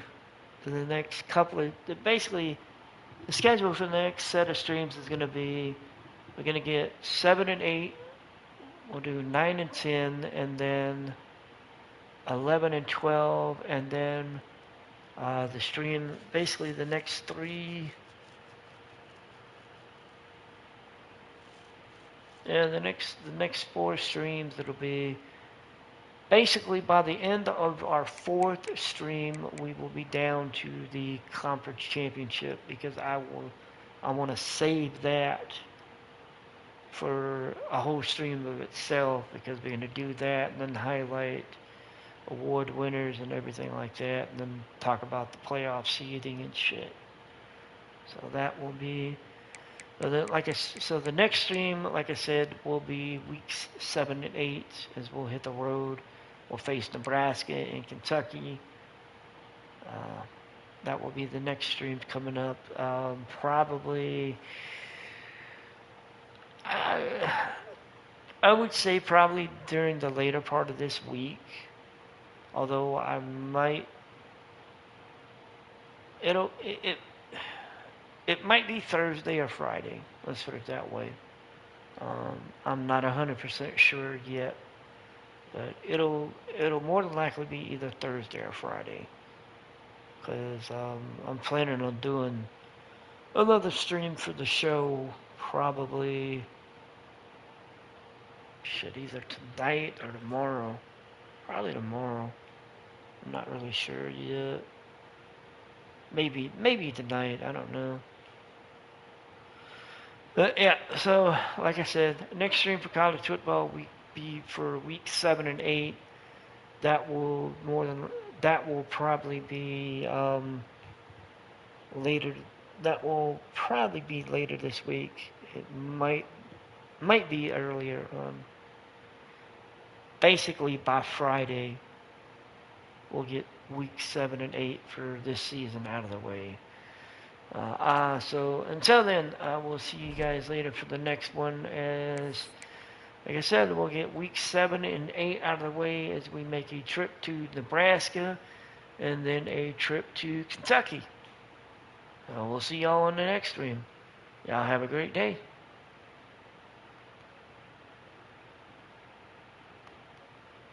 for the next couple of... Basically, the schedule for the next set of streams is going to be... We're going to get 7 and 8. We'll do 9 and 10. And then 11 and 12. And then... the stream, basically the next 3, the next 4 streams, it'll be basically by the end of our 4th stream, we will be down to the conference championship because I want to save that for a whole stream of itself because we're going to do that and then highlight award winners and everything like that, and then talk about the playoff seeding and shit. So that will be, so the next stream, like I said, will be weeks 7 and 8 as we'll hit the road. We'll face Nebraska and Kentucky. That will be the next stream coming up. Probably, I would say probably during the later part of this week. Although I might, it'll it might be Thursday or Friday. Let's put it that way. I'm not 100% sure yet, but it'll more than likely be either Thursday or Friday. Cause I'm planning on doing another stream for the show probably either tonight or tomorrow. Probably tomorrow. I'm not really sure yet. Maybe tonight. I don't know. But yeah, so like I said, next stream for college football will be for week 7 and 8. That will probably be later. That will probably be later this week. It might be earlier. Basically by Friday, we'll get week 7 and 8 for this season out of the way. So until then, we'll see you guys later for the next one. As like I said, we'll get week 7 and 8 out of the way as we make a trip to Nebraska and then a trip to Kentucky. We'll see y'all on the next stream. Y'all have a great day.